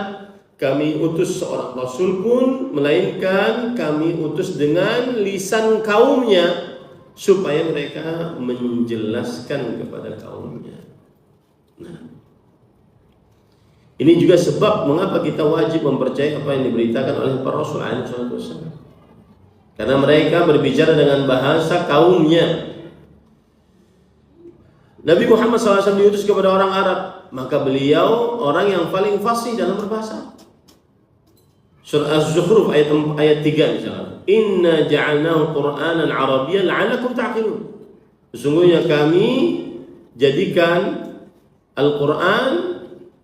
kami utus seorang rasul pun melainkan kami utus dengan lisan kaumnya supaya mereka menjelaskan kepada kaumnya. Nah, Ini juga sebab mengapa kita wajib mempercayai apa yang diberitakan oleh para Rasul alaihi wasallam. Karena mereka berbicara dengan bahasa kaumnya. Nabi Muhammad SAW diutus kepada orang Arab, maka beliau orang yang paling fasih dalam berbahasa. Surah Az-Zukhruf ayat 3 misalnya. Inna ja'alnahu Qur'anan Arabiyyan la'allakum ta'qilun. Sesungguhnya kami jadikan Al-Quran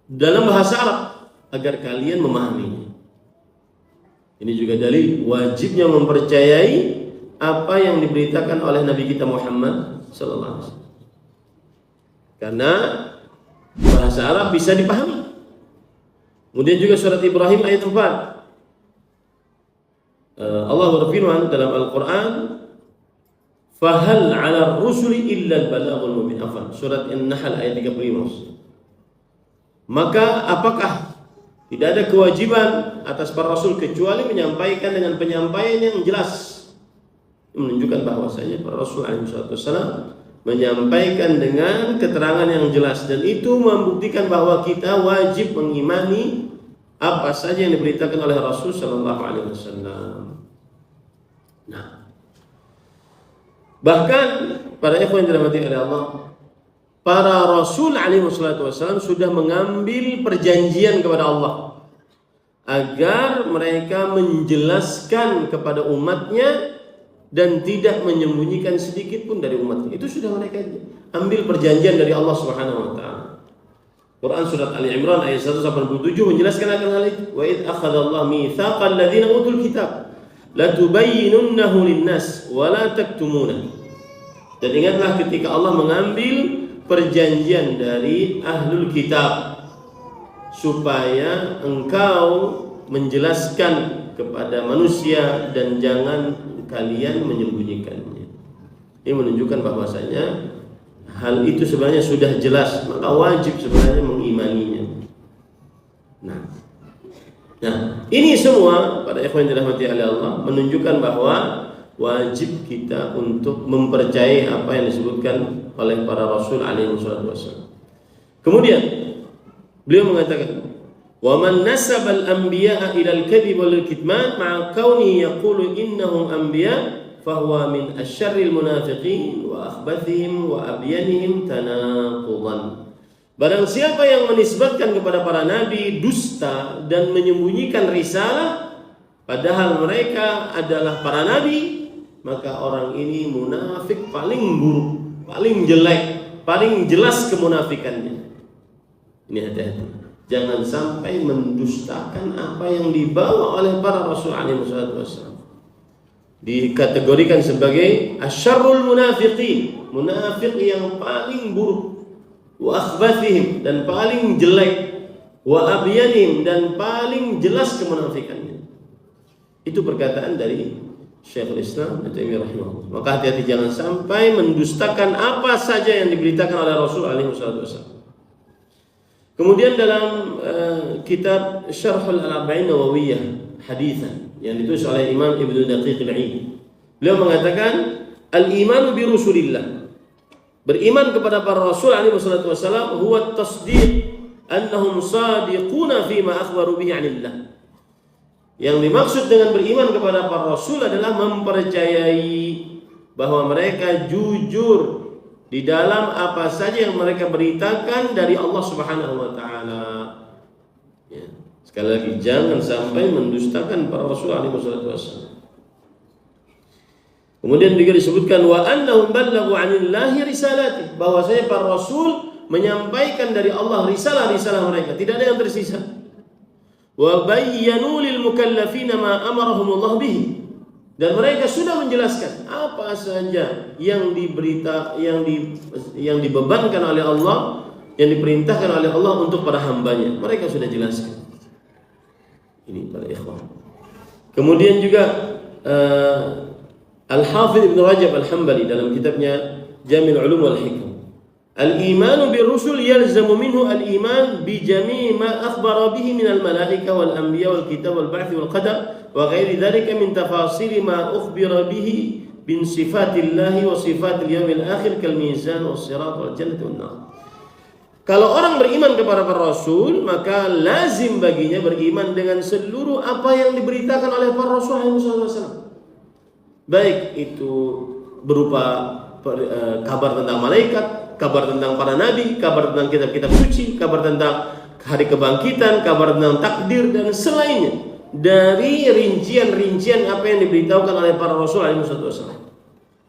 dalam bahasa Arab agar kalian memahaminya. Ini juga dalil wajibnya mempercayai apa yang diberitakan oleh Nabi kita Muhammad sallallahu alaihi wasallam. Karena bahasa Arab bisa dipahami. Kemudian juga surat Ibrahim ayat 4. Allah berfirman dalam Al-Quran, "Fahal 'ala ar-rusuli illa al-balaghul mubin." Surat An-Nahl ayat 35. Maka apakah tidak ada kewajiban atas para rasul kecuali menyampaikan dengan penyampaian yang jelas? Menunjukkan bahwasanya para rasul alaihi wasallam menyampaikan dengan keterangan yang jelas, dan itu membuktikan bahwa kita wajib mengimani apa saja yang diberitakan oleh Rasul sallallahu alaihi wasallam. Nah, bahkan para ikhwan yang dirahmati oleh Allah, para Rasul alaihi wasallam sudah mengambil perjanjian kepada Allah agar mereka menjelaskan kepada umatnya dan tidak menyembunyikan sedikit pun dari umatnya. Itu sudah mereka ambil perjanjian dari Allah Subhanahu wa taala. Quran surat Ali Imran ayat 187 menjelaskan akan hal itu. Wa id akhadallahu mitsaqal ladzina utul kitab la tubayyinunnahu lin-nas wa la taktumunah. Dan ingatlah ketika Allah mengambil perjanjian dari ahlul kitab supaya engkau menjelaskan kepada manusia dan jangan kalian menyembunyikannya. Ini menunjukkan bahwasanya hal itu sebenarnya sudah jelas, maka wajib sebenarnya mengimaninya. Nah, ini semua pada ikhwan yang dirahmati oleh Allah menunjukkan bahwa wajib kita untuk mempercayai apa yang disebutkan oleh para Rasul alaihi wasallam. Kemudian beliau mengatakan, "Wa man nasaba al-anbiya'a ila al-kadhib wal kitman ma'a kaunihi yaqulu innahum anbiya' fahuwa min asyarril munafiqin wa akhbathihim wa abyanihim tanaqudan." Barang siapa yang menisbatkan kepada para nabi dusta dan menyembunyikan risalah padahal mereka adalah para nabi, maka orang ini munafik paling buruk, paling jelek, paling jelas kemunafikannya. Ini hati-hati. Jangan sampai mendustakan apa yang dibawa oleh para Rasul alaihi wasallam. Dikategorikan sebagai asyarrul munafiqin, munafik yang paling buruk, wa akhbathihim, dan paling jelek, wa abyanihim, dan paling jelas kemunafikannya. Itu perkataan dari Syekhul Islam Ibnu Taimiyah rahimahullah. Maka hati-hati jangan sampai mendustakan apa saja yang diberitakan oleh Rasul alaihi wasallam. Kemudian dalam kitab Syarhul Al-Arba'in Nawawiyah Haditsan yang ditulis oleh Imam Ibnu Daqiq Al-Aid, beliau mengatakan al-imanu bi Rasulillah, beriman kepada para Rasul alaihi wasallam, huwa at-tasdiq annahum sadiquna fi ma akhbaru bihi 'anillah. Yang dimaksud dengan beriman kepada para Rasul adalah mempercayai bahwa mereka jujur di dalam apa saja yang mereka beritakan dari Allah Subhanahu wa taala. Ya. Sekali lagi jangan sampai mendustakan para Rasul alaihi wasallam. Kemudian juga disebutkan wa annahum ballaghu 'anillahi risalati, bahwasanya para rasul menyampaikan dari Allah risalah-risalah mereka, tidak ada yang tersisa. Wa bayyanu lil mukallafina ma amarahumullah bihi, dan mereka sudah menjelaskan apa saja yang yang dibebankan oleh Allah, yang diperintahkan oleh Allah untuk para hambanya. Mereka sudah jelaskan. Ini para ikhwan. Kemudian juga Al-Hafidh Ibn Rajab Al-Hambali dalam kitabnya Jami' al-Ulum wal Hikam, al-imanu bir rusul yalzamu minhu al-iman bi jami' ma akhbara bihi min al-malaika wal anbiya wal kitab wal ba'th wal qadar wa ghairi dhalika min tafasil ma ukhbira bihi bin sifatillahi wa sifatil yawmil akhir kal mizan was sirat wal jannah wan nar. Kalau orang beriman kepada para rasul, maka lazim baginya beriman dengan seluruh apa yang diberitakan oleh para rasul SAW. Baik itu berupa kabar tentang malaikat, kabar tentang para nabi, kabar tentang kitab-kitab suci, kabar tentang hari kebangkitan, kabar tentang takdir dan selainnya dari rincian-rincian apa yang diberitahukan oleh para rasul SAW.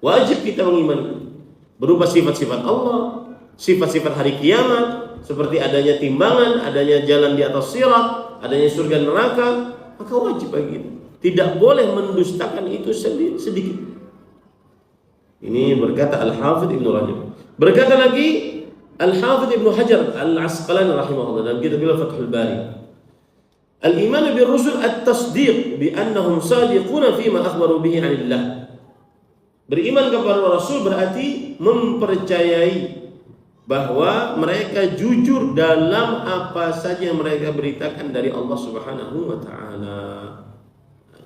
Wajib kita mengimani berupa sifat-sifat Allah, sifat-sifat hari kiamat, seperti adanya timbangan, adanya jalan di atas sirat, adanya surga neraka, maka wajib bagi kita. Tidak boleh mendustakan itu sedikit. Ini berkata Al-Hafidh Ibnu Rajab. Berkata lagi Al-Hafidh Ibnu Hajar Al-Asqalani rahimahullah dalam kitabnya Fathul Bari. Al-iman bil rusul at-tasdiq bi annahum sadiquna fi ma akhbaru bihi 'anillah. Beriman kepada Rasul berarti mempercayai bahwa mereka jujur dalam apa saja yang mereka beritakan dari Allah Subhanahu wa taala.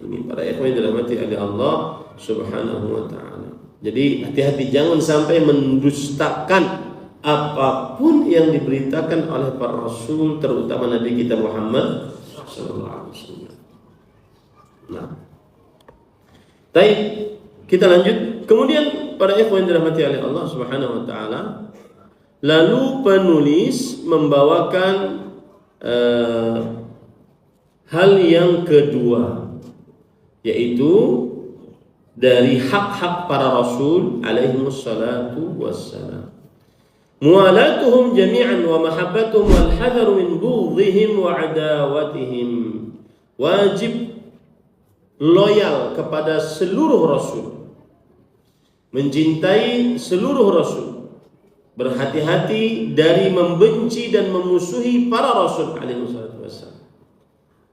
Ini para ikhwan yang dirahmati oleh Allah Subhanahu wa taala. Jadi hati-hati jangan sampai mendustakan apapun yang diberitakan oleh para rasul, terutama Nabi kita Muhammad sallallahu alaihi wasallam. Nah. Baik, kita lanjut. Kemudian para ikhwan yang dirahmati oleh Allah Subhanahu wa taala, lalu penulis membawakan hal yang kedua, yaitu dari hak-hak para rasul alaihimus salatu wassalam. Mualatuhum jami'an wa mahabbatuhum wal hadaru min bughdihim wa adawatihim. Wajib loyal kepada seluruh rasul, mencintai seluruh rasul, berhati-hati dari membenci dan memusuhi para rasul alaihi wassalam.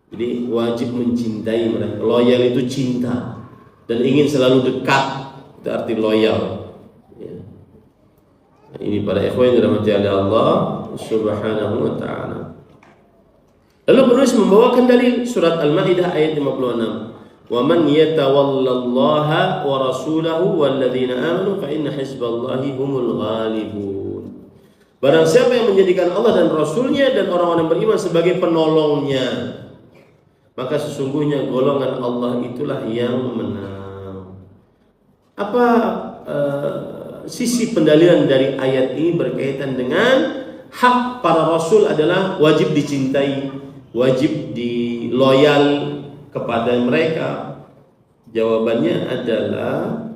Jadi wajib mencintai mereka. Loyal itu cinta dan ingin selalu dekat, itu arti loyal. Ya. Ini para ikhwan yang dirahmati oleh Allah Subhanahu wa taala. Lalu penulis membawakan dalil surat Al-Maidah ayat 56. Wa man yatawallallaha wa rasulahu walladzina amanu fa inna hizballahi humul ghalibun. Barang siapa yang menjadikan Allah dan Rasulnya dan orang-orang yang beriman sebagai penolongnya, maka sesungguhnya golongan Allah itulah yang menang. Apa sisi pendalilan dari ayat ini berkaitan dengan hak para rasul adalah wajib dicintai, wajib diloyal kepada mereka? Jawabannya adalah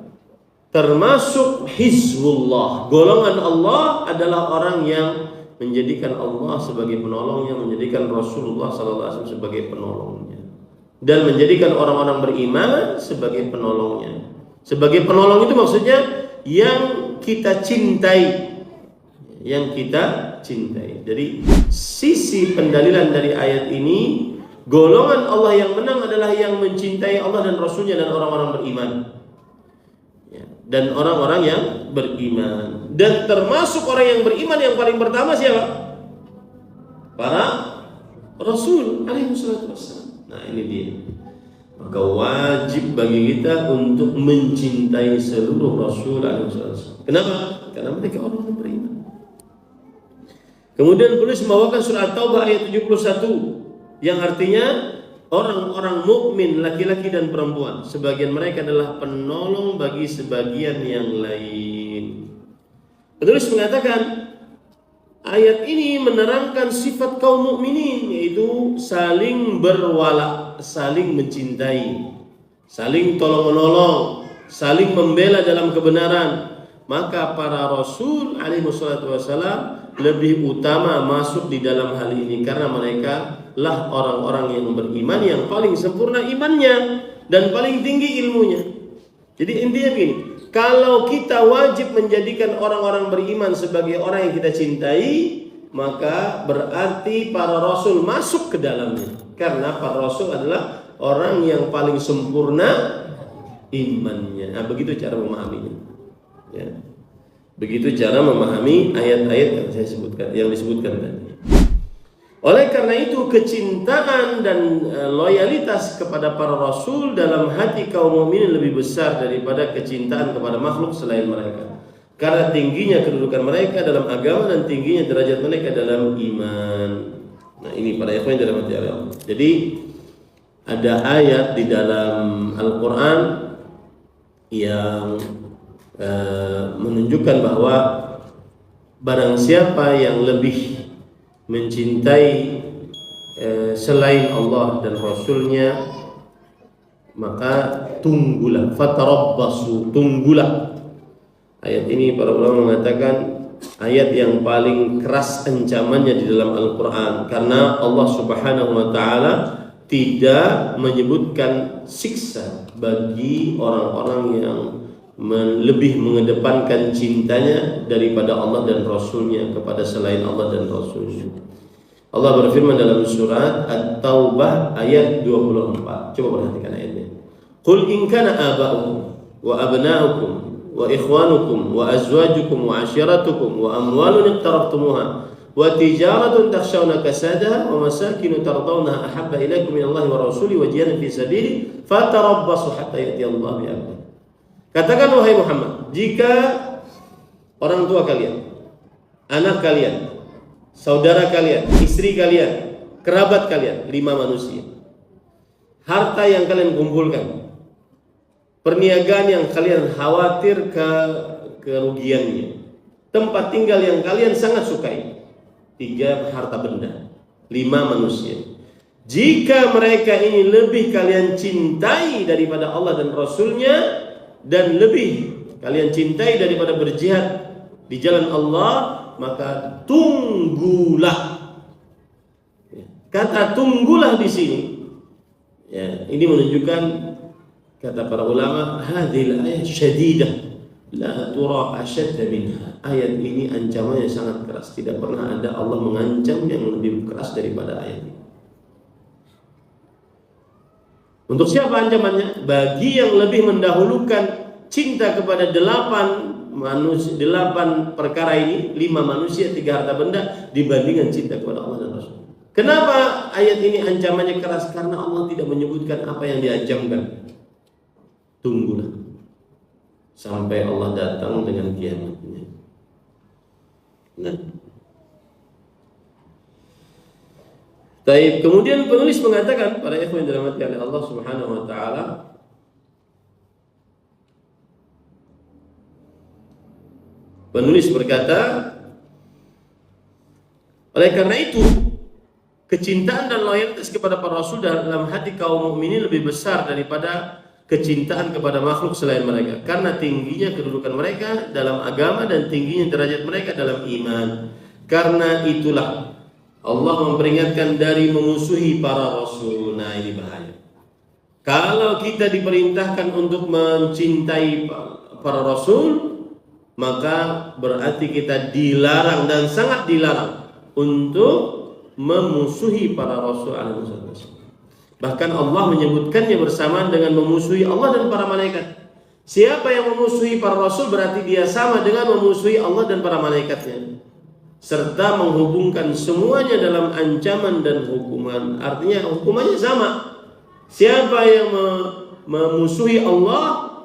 termasuk hizbullah. Golongan Allah adalah orang yang menjadikan Allah sebagai penolongnya, menjadikan Rasulullah SAW sebagai penolongnya, dan menjadikan orang-orang beriman sebagai penolongnya. Sebagai penolong itu maksudnya yang kita cintai, yang kita cintai. Jadi sisi pendalilan dari ayat ini, golongan Allah yang menang adalah yang mencintai Allah dan Rasulnya dan orang-orang beriman. Dan orang-orang yang beriman. Dan termasuk orang yang beriman yang paling pertama siapa? Para Rasul alaihi wassalam. Nah ini dia. Maka wajib bagi kita untuk mencintai seluruh Rasul alaihi wassalam. Kenapa? Karena mereka orang-orang beriman. Kemudian penulis membawakan surah Taubah ayat 71 yang artinya orang-orang mukmin laki-laki dan perempuan, sebagian mereka adalah penolong bagi sebagian yang lain. Penulis mengatakan ayat ini menerangkan sifat kaum mukminin, yaitu saling berwala, saling mencintai, saling tolong-menolong, saling membela dalam kebenaran. Maka para rasul alaihi wassalam lebih utama masuk di dalam hal ini karena mereka lah orang-orang yang beriman yang paling sempurna imannya dan paling tinggi ilmunya. Jadi intinya begini, kalau kita wajib menjadikan orang-orang beriman sebagai orang yang kita cintai, maka berarti para rasul masuk ke dalamnya, karena para rasul adalah orang yang paling sempurna imannya. Nah, begitu cara memahaminya. Ya. Begitu cara memahami ayat-ayat yang saya sebutkan, yang disebutkan tadi. Oleh karena itu kecintaan dan loyalitas kepada para rasul dalam hati kaum mukminin lebih besar daripada kecintaan kepada makhluk selain mereka. karena tingginya kedudukan mereka dalam agama dan tingginya derajat mereka dalam iman. Nah, ini para ikhwan dalam hati Allah. Jadi ada ayat di dalam Al-Quran yang menunjukkan bahwa barang siapa yang lebih mencintai selain Allah dan Rasulnya, maka tunggulah, fatarabbasu, tunggulah. Ayat ini para ulama mengatakan ayat yang paling keras ancamannya di dalam Al-Quran, karena Allah Subhanahu wa Ta'ala tidak menyebutkan siksa bagi orang-orang yang lebih mengedepankan cintanya daripada Allah dan Rasulnya kepada selain Allah dan Rasulnya. Allah berfirman dalam surat At-Taubah ayat 24. Coba perhatikan ayatnya. Qul in kana aba'ukum wa abna'ukum wa ikhwanukum wa azwajukum wa ashiratukum wa amwalun iqtaraftumuha wa tijaratun takhshawna kasadaha wa masakinu tardawnaha ahabba ilaykum minallahi wa rasuli wa jihadin fi sabili fatarabbasu hatta ya'ti Allah bi amrihi. Katakan wahai Muhammad, jika orang tua kalian, anak kalian, saudara kalian, istri kalian, kerabat kalian, 5 manusia, harta yang kalian kumpulkan, perniagaan yang kalian khawatir kerugiannya, tempat tinggal yang kalian sangat sukai, 3 harta benda, 5 manusia. Jika mereka ini lebih kalian cintai daripada Allah dan Rasulnya, dan lebih kalian cintai daripada berjihad di jalan Allah, maka tunggulah. Kata tunggulah di sini, ya, ini menunjukkan, kata para ulama, hadhil ayat syadidah la tura ashadda minha. Ayat ini ancamannya sangat keras, tidak pernah ada Allah mengancam yang lebih keras daripada ayat ini. Untuk siapa ancamannya? Bagi yang lebih mendahulukan cinta kepada 8 perkara ini, 5 manusia, 3 harta benda, dibandingkan cinta kepada Allah dan Rasul. Kenapa ayat ini ancamannya keras? Karena Allah tidak menyebutkan apa yang diancamkan. Tunggulah sampai Allah datang dengan kiamatnya. Nah, baik, kemudian penulis mengatakan, para ikhwan yang dirahmati oleh Allah Subhanahu wa Ta'ala, penulis berkata, oleh karena itu kecintaan dan loyalitas kepada para rasul dalam hati kaum mukminin lebih besar daripada kecintaan kepada makhluk selain mereka, karena tingginya kedudukan mereka dalam agama dan tingginya derajat mereka dalam iman. Karena itulah Allah memperingatkan dari memusuhi para rasul. Nah, ini bahaya. Kalau kita diperintahkan untuk mencintai para rasul, maka berarti kita dilarang dan sangat dilarang untuk memusuhi para rasul alaihi wasallam. Bahkan Allah menyebutkannya bersamaan dengan memusuhi Allah dan para malaikat. Siapa yang memusuhi para rasul berarti dia sama dengan memusuhi Allah dan para malaikatnya, serta menghubungkan semuanya dalam ancaman dan hukuman. Artinya hukumannya sama. Siapa yang memusuhi Allah,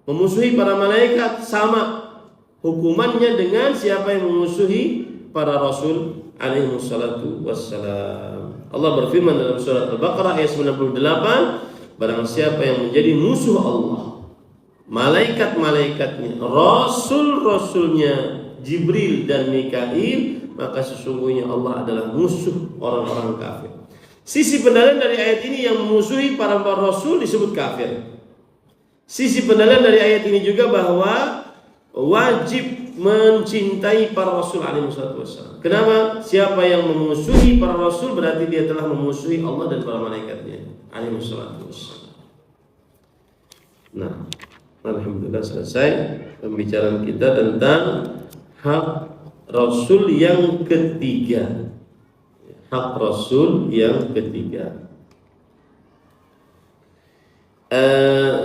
memusuhi para malaikat, sama hukumannya dengan siapa yang memusuhi para rasul alaihi wassalatu wassalam. Allah berfirman dalam surat Al-Baqarah ayat 98, barang siapa yang menjadi musuh Allah, malaikat-malaikatnya, rasul-rasulnya Jibril dan Mikail, maka sesungguhnya Allah adalah musuh orang-orang kafir. Sisi pendalilan dari ayat ini, yang memusuhi para rasul disebut kafir. Sisi pendalilan dari ayat ini juga bahwa wajib mencintai para rasul alaihi wasallam. Kenapa? Siapa yang memusuhi para rasul berarti dia telah memusuhi Allah dan para malaikatnya alaihi wasallam. Nah, alhamdulillah selesai pembicaraan kita tentang hak rasul yang ketiga. Hak rasul yang ketiga.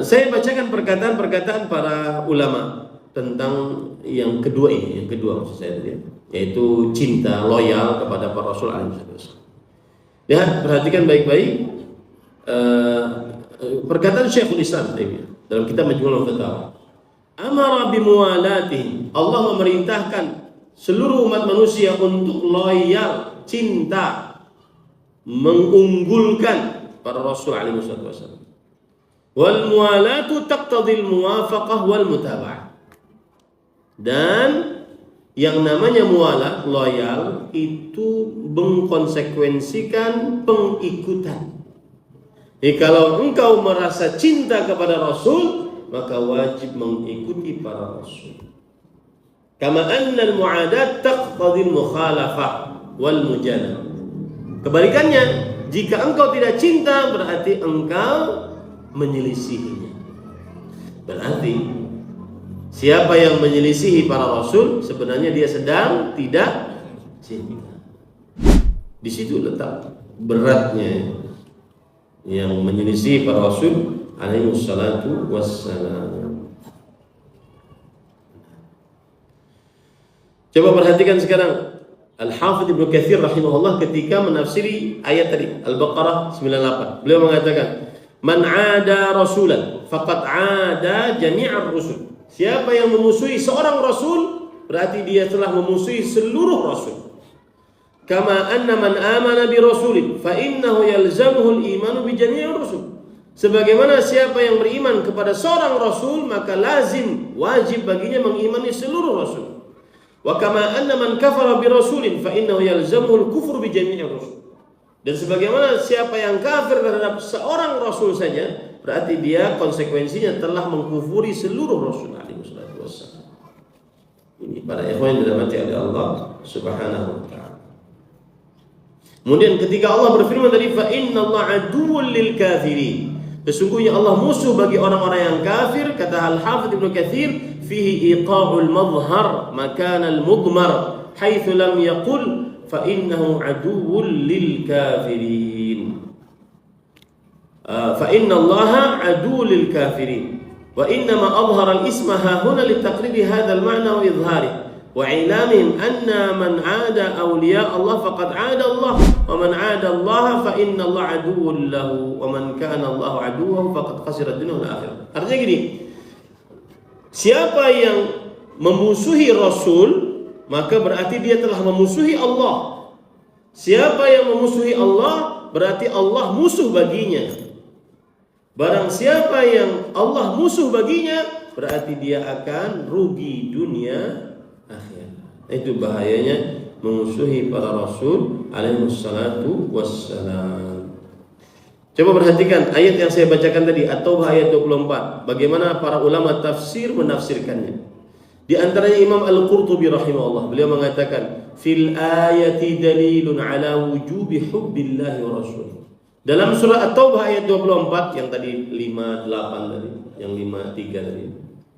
Saya bacakan perkataan-perkataan para ulama tentang yang kedua ini, yang kedua maksud saya tadi, yaitu cinta loyal kepada para rasul alaihi wasallam. Lihat, perhatikan baik-baik perkataan Syekhul Islam dalam kitab Majmu'ul Fatawa. amara bimuwalatihim. Allah memerintahkan seluruh umat manusia untuk loyal, cinta, mengunggulkan para rasul alaihi wasallam. Wal muwalatu taqtadil muwafaqah wal mutaba'ah. Dan yang namanya muwalat, loyal, itu mengkonsekuensikan pengikutan. Jadi kalau engkau merasa cinta kepada Rasul, maka wajib mengikuti para Rasul. Kama anna al-mu'adat taqtadil mukhalafah wal mujanah. Kebalikannya, jika engkau tidak cinta, berarti engkau menyelisihinya. Berarti siapa yang menyelisihi para rasul sebenarnya dia sedang tidak cinta. Di situ letak beratnya yang menyelisihi para rasul alaihi wassalatu wassalam. Coba perhatikan sekarang Al-Hafidz Ibnu Katsir rahimahullah ketika menafsiri ayat tadi Al-Baqarah 98. Beliau mengatakan, "Man 'ada rasulan faqad 'ada jami'ar rusul." Siapa yang memusuhi seorang rasul, berarti dia telah memusuhi seluruh rasul. Kama anna man amana bi rasulin fa innahu yalzamuhu al-imanu bi jami'ir rusul. Sebagaimana siapa yang beriman kepada seorang rasul, maka lazim, wajib baginya mengimani seluruh rasul. Wa kama anna man kafara bi rasulin fa innahu yalzamuhu al-kufru bi jami'ir rusul. Dan sebagaimana siapa yang kafir terhadap seorang rasul saja, berarti dia konsekuensinya telah mengkufuri seluruh rasul alaihi wasallam. Ini para ikhwan yang dirahmati oleh Allah Subhanahu wa taala. Kemudian ketika Allah berfirman tadi, fa innallaha aduwwul lil kafirin. Sesungguhnya Allah musuh bagi orang-orang yang kafir, kata Al-Hafidz Ibnu Katsir, fihi iqa'ul madhhar makan al-mudmar haitsu lam yaqul fa innahu aduwwul lil kafirin. Fa innallaha aduwwul lil kafirin. Wa innama adhhara al-isma ha huna litaqribi hadha al-ma'na wa idhharihi wa i'lamihim anna man 'ada awliya Allah faqad 'ada Allah wa man 'ada Allah fa inna Allah aduwwun lahu wa man kana Allah aduwwahu faqad khasira ad-dunya wal akhirah. Artinya gini, siapa yang memusuhi Rasul, maka berarti dia telah memusuhi Allah. Siapa yang memusuhi Allah, berarti Allah musuh baginya. Barang siapa yang Allah musuh baginya, berarti dia akan rugi dunia akhirat. Itu bahayanya memusuhi para rasul alaihi wassalatu wassalam. Coba perhatikan ayat yang saya bacakan tadi, At-Taubah ayat 24. Bagaimana para ulama tafsir menafsirkannya. Di antaranya Imam Al-Qurtubi rahimahullah, beliau mengatakan, fil ayati dalilun ala wujubi hubbillahi wa rasulih. Dalam surah At-Taubah ayat 24 yang tadi 58 tadi, yang 53 tadi,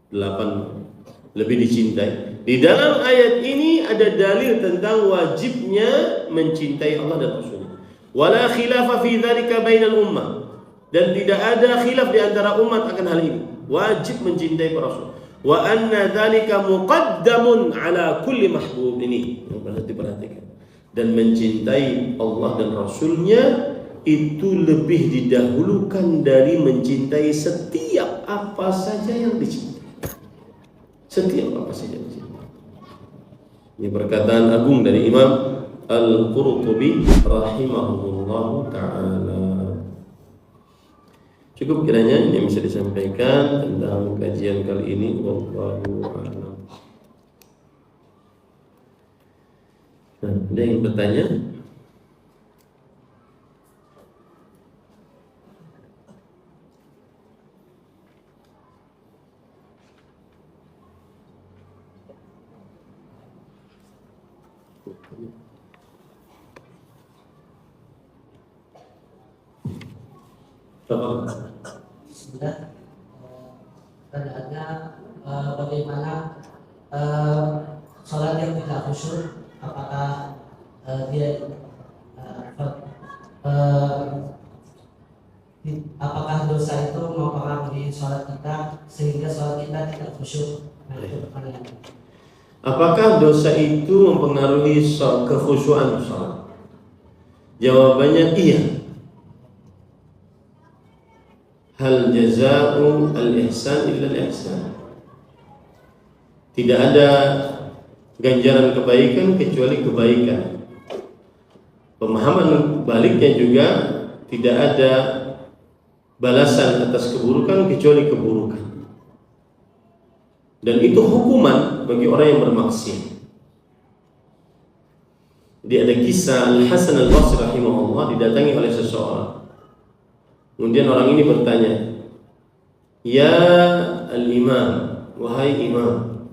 8 lebih dicintai. Di dalam ayat ini ada dalil tentang wajibnya mencintai Allah dan Rasulnya. Wala khilafa fi dzalika bainal ummah. Dan tidak ada khilaf di antara umat akan hal ini. Wajib mencintai para rasul. Wa anna dzalika muqaddamun ala kulli mahbub. Ini yang perlu diperhatikan. Dan mencintai Allah dan Rasulnya itu lebih didahulukan dari mencintai setiap apa saja yang dicintai. Setiap apa saja yang dicintai. Ini perkataan agung dari Imam Al-Qurtubi rahimahullah ta'ala. Cukup kiranya yang bisa disampaikan tentang kajian kali ini. Wallahu a'lam. Nah, ada yang bertanya? Bismillah. Pertanyaannya bagaimana sholat yang tidak khusyuk, apakah dia apakah dosa itu mempengaruhi sholat kita sehingga sholat kita tidak khusyuk? Nah, itu pertanyaannya. Apakah dosa itu mempengaruhi kekhusyuan sholat? Jawabannya iya. Hal jaza'u al-ihsan illa al-ihsan. tidak ada ganjaran kebaikan kecuali kebaikan. Pemahaman baliknya juga tidak ada balasan atas keburukan kecuali keburukan. Dan itu hukuman bagi orang yang bermaksiat. Jadi ada kisah Al-Hasan Al-Basri rahimahullah didatangi oleh seseorang. Kemudian orang ini bertanya, "Ya Al-Imam, wahai Imam,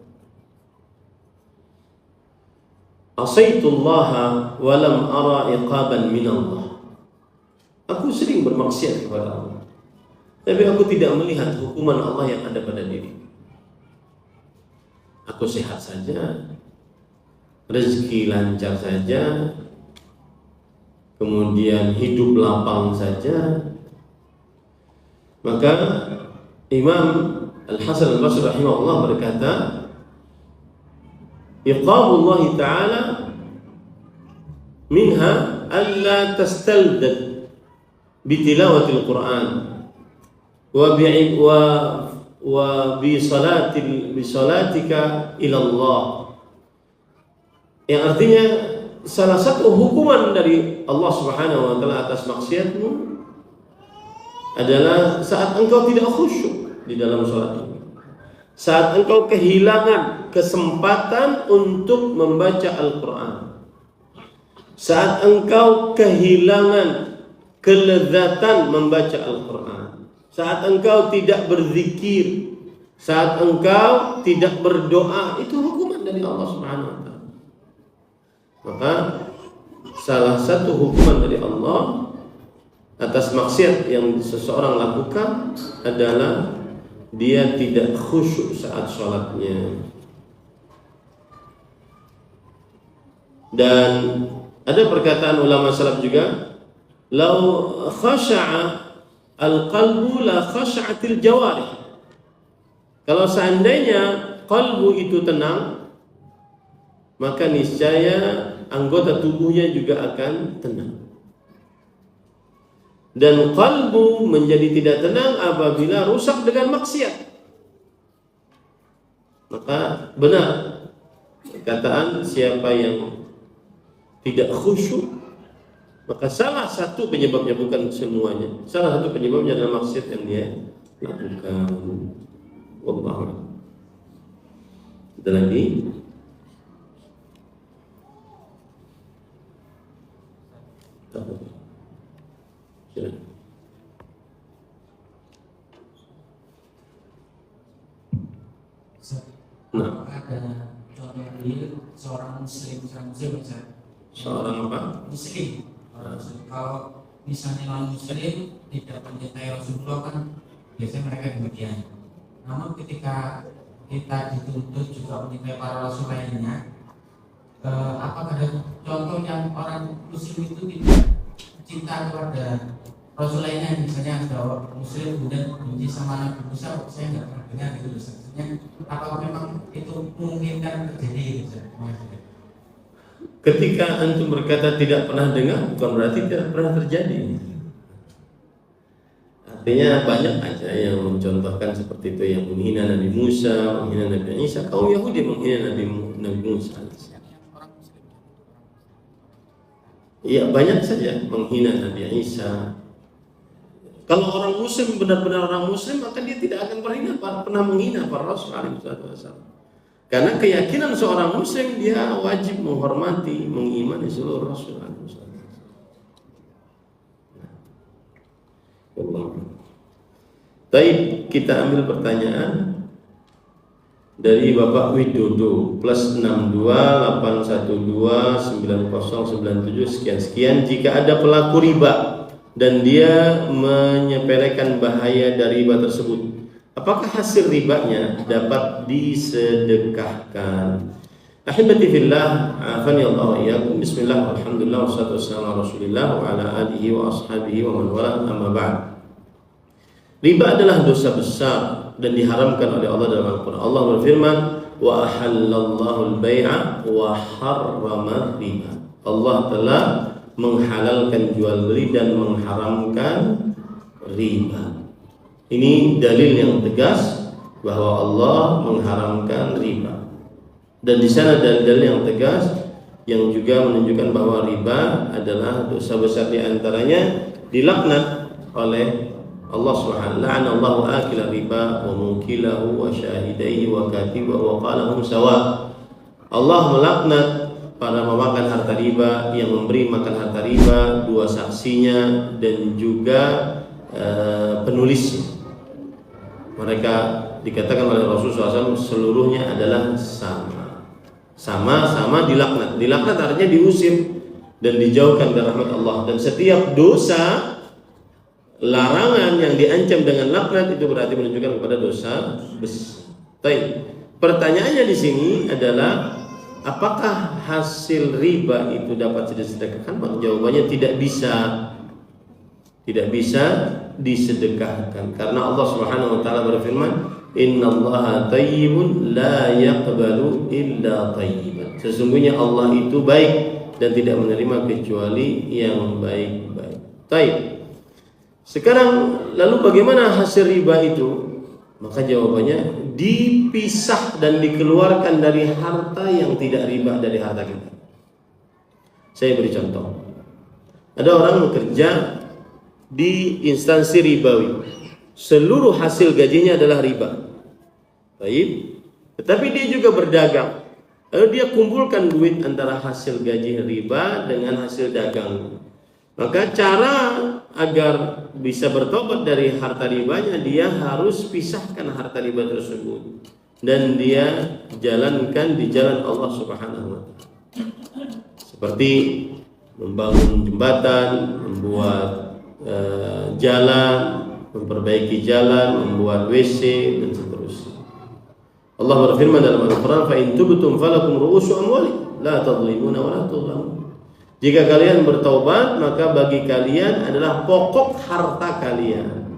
asaitullaha wa lam ara iqaban min Allah." Aku sering bermaksiat kepada Allah, tapi aku tidak melihat hukuman Allah yang ada pada diri. Aku sehat saja, rezeki lancar saja, kemudian hidup lapang saja. Maka Imam Al-Hasan Al-Basri rahimahullah berkata, iqabullah ta'ala minha alla tastaldad bitilawatil Quran wa bi salatika ila Allah. Yang artinya salah satu hukuman dari Allah Subhanahu wa taala atas maksiatmu adalah saat engkau tidak khusyuk di dalam salat ini. Saat engkau kehilangan kesempatan untuk membaca Al-Quran. Saat engkau kehilangan kelezatan membaca Al-Quran. Saat engkau tidak berzikir, saat engkau tidak berdoa, itu hukuman dari Allah Subhanahu wa taala. Maka salah satu hukuman dari Allah atas maksiat yang seseorang lakukan adalah dia tidak khusyuk saat sholatnya. Dan ada perkataan ulama salaf juga, "Lau khasha'a al-qalbu la khasha'atil jawarih." Kalau seandainya qalbu itu tenang, maka niscaya anggota tubuhnya juga akan tenang. Dan qalbu menjadi tidak tenang apabila rusak dengan maksiat. Maka benar perkataan siapa yang tidak khusyuk, maka salah satu penyebabnya, bukan semuanya, salah satu penyebabnya adalah maksiat yang dia lakukan. Wallahu a'lam. Ada lagi? Nah, ada contoh real seorang muslim seorang apa? Muslim. Kalau misalnya non muslim tidak mencintai Rasulullah kan biasanya mereka demikian. Namun ketika kita dituntut juga mencintai para rasul lainnya, apakah ada contoh yang orang muslim itu tidak cinta kepada rasul lainnya, misalnya ada muslim kemudian benci sama Nabi Musa, saya nggak pernah dengar gitu. Maksudnya apakah memang itu memungkinkan terjadi gitu? Ketika antum berkata tidak pernah dengar, bukan berarti tidak pernah terjadi. Artinya banyak aja yang mencontohkan seperti itu, yang menghina Nabi Musa, menghina Nabi Isa. Kaum Yahudi menghina Nabi Musa. Iya, banyak saja menghina Nabi Isa. Kalau orang Muslim benar-benar orang Muslim, maka dia tidak akan pernah menghina para Rasul alaihi wasallam. Karena keyakinan seorang Muslim, dia wajib menghormati, mengimani seluruh Rasul alaihi wasallam. Baik, kita ambil pertanyaan dari Bapak Widodo +6281290097 sekian. Jika ada pelaku riba dan dia menyepelekan bahaya dari riba tersebut, apakah hasil ribanya dapat disedekahkan? Ahibati fillah, afani Allah wa iyyakum. Bismillah, alhamdulillah, wassalatu wassalamu ala Rasulillah wa ala alihi wa ashabihi wa man wala, amma ba'd. Riba adalah dosa besar dan diharamkan oleh Allah dalam Al-Quran. Allah berfirman, wa ahallallahu al-bai'a wa harrama riba. Allah telah menghalalkan jual beli dan mengharamkan riba. Ini dalil yang tegas bahwa Allah mengharamkan riba. Dan di sana dalil-dalil yang tegas yang juga menunjukkan bahwa riba adalah dosa besar, di antaranya dilaknat oleh Allah Subhanahu wa ta'ala, Allahu akila riba wa mukilahu wa syahidaihi wa katibahu wa qalahum sawa. Allah melaknat para memakan harta riba, yang memberi makan harta riba, dua saksinya dan juga penulisnya. Mereka dikatakan oleh Rasulullah SAW seluruhnya adalah sama dilaknat. Dilaknat artinya diusir dan dijauhkan dari rahmat Allah. Dan setiap dosa larangan yang diancam dengan laknat itu berarti menunjukkan kepada dosa besar. Pertanyaannya di sini adalah apakah hasil riba itu dapat disedekahkan? Maka jawabannya tidak bisa disedekahkan, karena Allah Subhanahu wa taala berfirman, innallaha thayyibun la yaqbalu illa thayyiban. Sesungguhnya Allah itu baik dan tidak menerima kecuali yang baik-baik. Baik. Sekarang lalu bagaimana hasil riba itu? Maka jawabannya dipisah dan dikeluarkan dari harta yang tidak riba dari harta kita. Saya beri contoh. Ada orang bekerja di instansi ribawi, seluruh hasil gajinya adalah riba. Baik. Tetapi dia juga berdagang. Lalu dia kumpulkan duit antara hasil gaji riba dengan hasil dagang. Maka cara agar bisa bertobat dari harta ribanya, dia harus pisahkan harta riba tersebut dan dia jalankan di jalan Allah Subhanahu wa ta'ala. Seperti membangun jembatan, membuat jalan, memperbaiki jalan, membuat WC dan seterusnya. Allah berfirman dalam Al-Quran, fa in tubtum falakum ru'usu amwalikum la tadhlimuna wa la tudhlamun. Jika kalian bertaubat, maka bagi kalian adalah pokok harta kalian.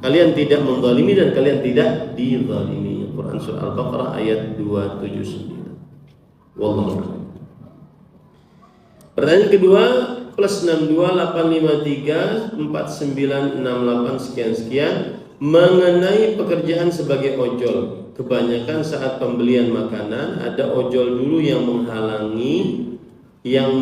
Kalian tidak menzalimi dan kalian tidak dizalimi. Quran surah Al-Baqarah ayat 279. Wallahu a'lam. Pertanyaan kedua, +62 853 4968 sekian mengenai pekerjaan sebagai ojol. Kebanyakan saat pembelian makanan ada ojol dulu yang menghalangi, yang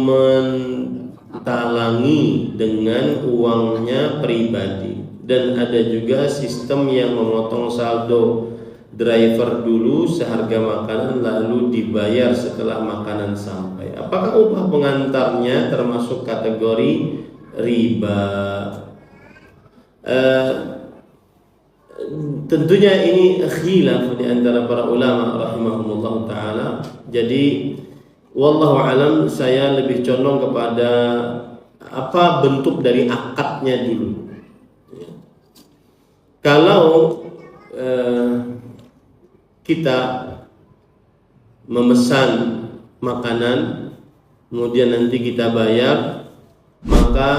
mentalangi dengan uangnya pribadi, dan ada juga sistem yang memotong saldo driver dulu seharga makanan lalu dibayar setelah makanan sampai. Apakah upah pengantarnya termasuk kategori riba? Tentunya ini khilaf di antara para ulama rahimahumullah taala. Jadi wallahu alam, saya lebih condong kepada apa bentuk dari akadnya dulu. Kalau kita memesan makanan kemudian nanti kita bayar, maka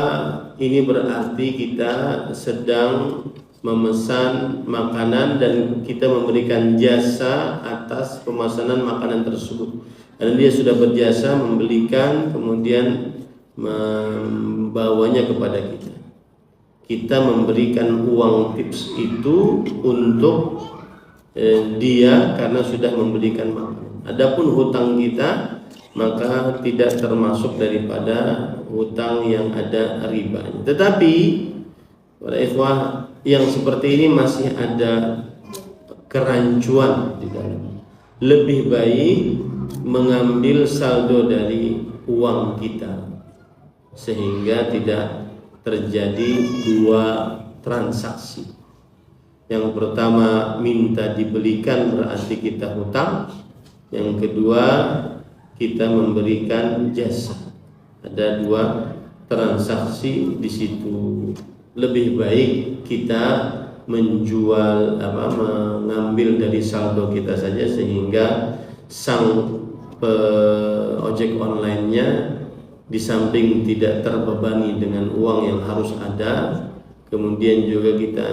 ini berarti kita sedang memesan makanan dan kita memberikan jasa atas pemesanan makanan tersebut. Dan dia sudah berjasa membelikan kemudian membawanya kepada kita. Kita memberikan uang tips itu untuk dia karena sudah membelikan makanan. Adapun hutang kita maka tidak termasuk daripada hutang yang ada ribanya. Tetapi para ikhwah, yang seperti ini masih ada kerancuan di dalam. Lebih baik mengambil saldo dari uang kita sehingga tidak terjadi dua transaksi. Yang pertama minta dibelikan berarti kita hutang, yang kedua kita memberikan jasa. Ada dua transaksi di situ. Lebih baik kita menjual mengambil dari saldo kita saja sehingga sang ojek online-nya di samping tidak terbebani dengan uang yang harus ada, kemudian juga kita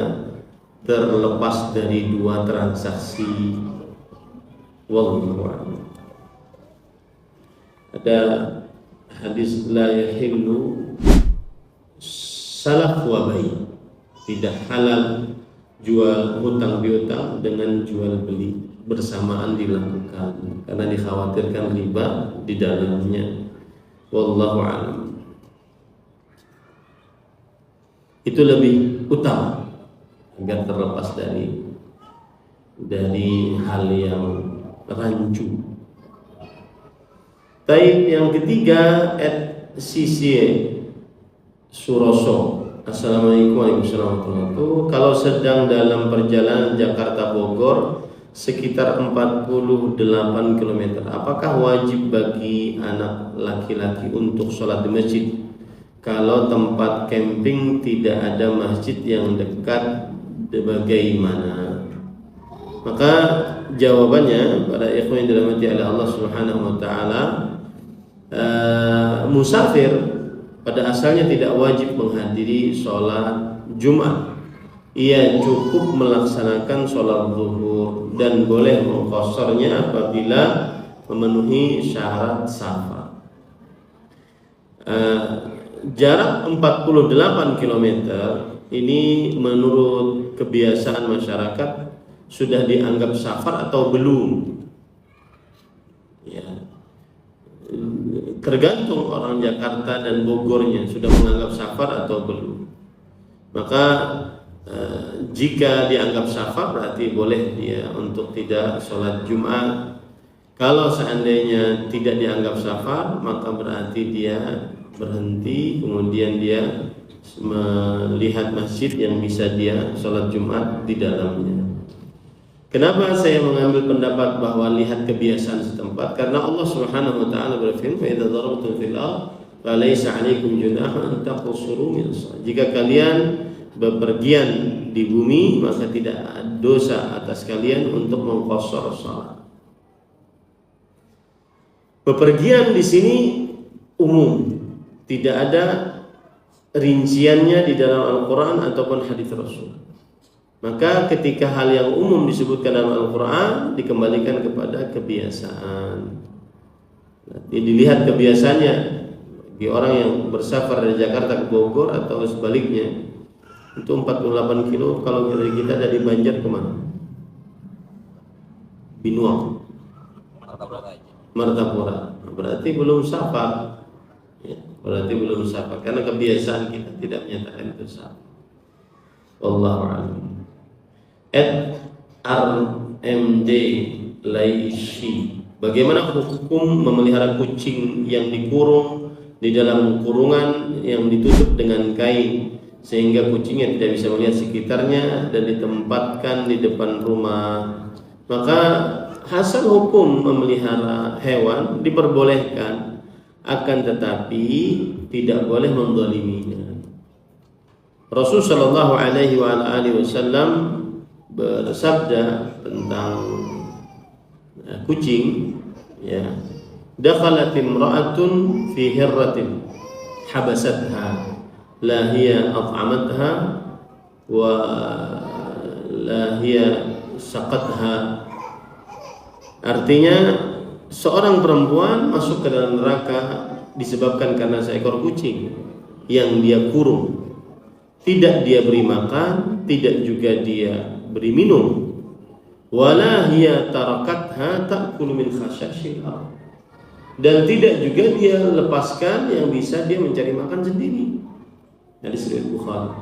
terlepas dari dua transaksi. Wallahu a'lam. Ada hadis la yahillu salaf wa bai', tidak halal jual hutang piutang dengan jual beli bersamaan dilakukan karena dikhawatirkan riba di dalamnya. Wallahu a'lam. Itu lebih utama agar terlepas dari hal yang rancu. Taib yang ketiga Sisi Suroso. Assalamualaikum warahmatullahi wabarakatuh. Kalau sedang dalam perjalanan Jakarta Bogor sekitar 48 km, apakah wajib bagi anak laki-laki untuk sholat di masjid? Kalau tempat camping tidak ada masjid yang dekat, bagaimana? Maka jawabannya pada ikhwan yang dirahmati oleh Allah Subhanahu wa taala, musafir pada asalnya tidak wajib menghadiri sholat Jumat. Ia cukup melaksanakan sholat zuhur dan boleh mengqasarnya apabila memenuhi syarat safar. Jarak 48 km ini menurut kebiasaan masyarakat sudah dianggap safar atau belum? Ya. Tergantung orang Jakarta dan Bogornya sudah menganggap safar atau belum. Maka jika dianggap safar berarti boleh dia untuk tidak sholat Jumat. Kalau seandainya tidak dianggap safar maka berarti dia berhenti, kemudian dia melihat masjid yang bisa dia sholat Jumat di dalamnya. Kenapa saya mengambil pendapat bahwa lihat kebiasaan setempat? Karena Allah Subhanahu wa taala berfirman, "Fa idza darabtum fil ardh falaysa 'alaikum junahun an taqsuru min shalah." Jika kalian bepergian di bumi, maka tidak ada dosa atas kalian untuk mengqashar salat. Bepergian di sini umum, tidak ada rinciannya di dalam Al-Qur'an ataupun hadis Rasul. Maka ketika hal yang umum disebutkan dalam Al-Quran dikembalikan kepada kebiasaan. Dilihat kebiasaannya bagi orang yang bersafar dari Jakarta ke Bogor atau sebaliknya itu 48 kilo. Kalau dari kita dari Banjar kemana? Binuang, Martapura. Berarti belum safar. Ya, berarti belum safar karena kebiasaan kita tidak menyatakan itu safar. Wallahu a'lam. RMD Laishi, bagaimana hukum memelihara kucing yang dikurung di dalam kurungan yang ditutup dengan kain sehingga kucingnya tidak bisa melihat sekitarnya dan ditempatkan di depan rumah? Maka hasil hukum memelihara hewan diperbolehkan, akan tetapi tidak boleh menzaliminya. Rasul sallallahu alaihi wasallam bersabda tentang kucing, ya, dakhalat imra'atun fi hirratin habasatha la hiya at'amatha wa la hiya saqatha. Artinya seorang perempuan masuk ke dalam neraka disebabkan karena seekor kucing yang dia kurung. Tidak dia beri makan, tidak juga dia beri minum. Wala hiya tarakatha ta'kulu min khashashil ardh. Dan tidak juga dia lepaskan yang bisa dia mencari makan sendiri. Hadis riwayat Bukhari.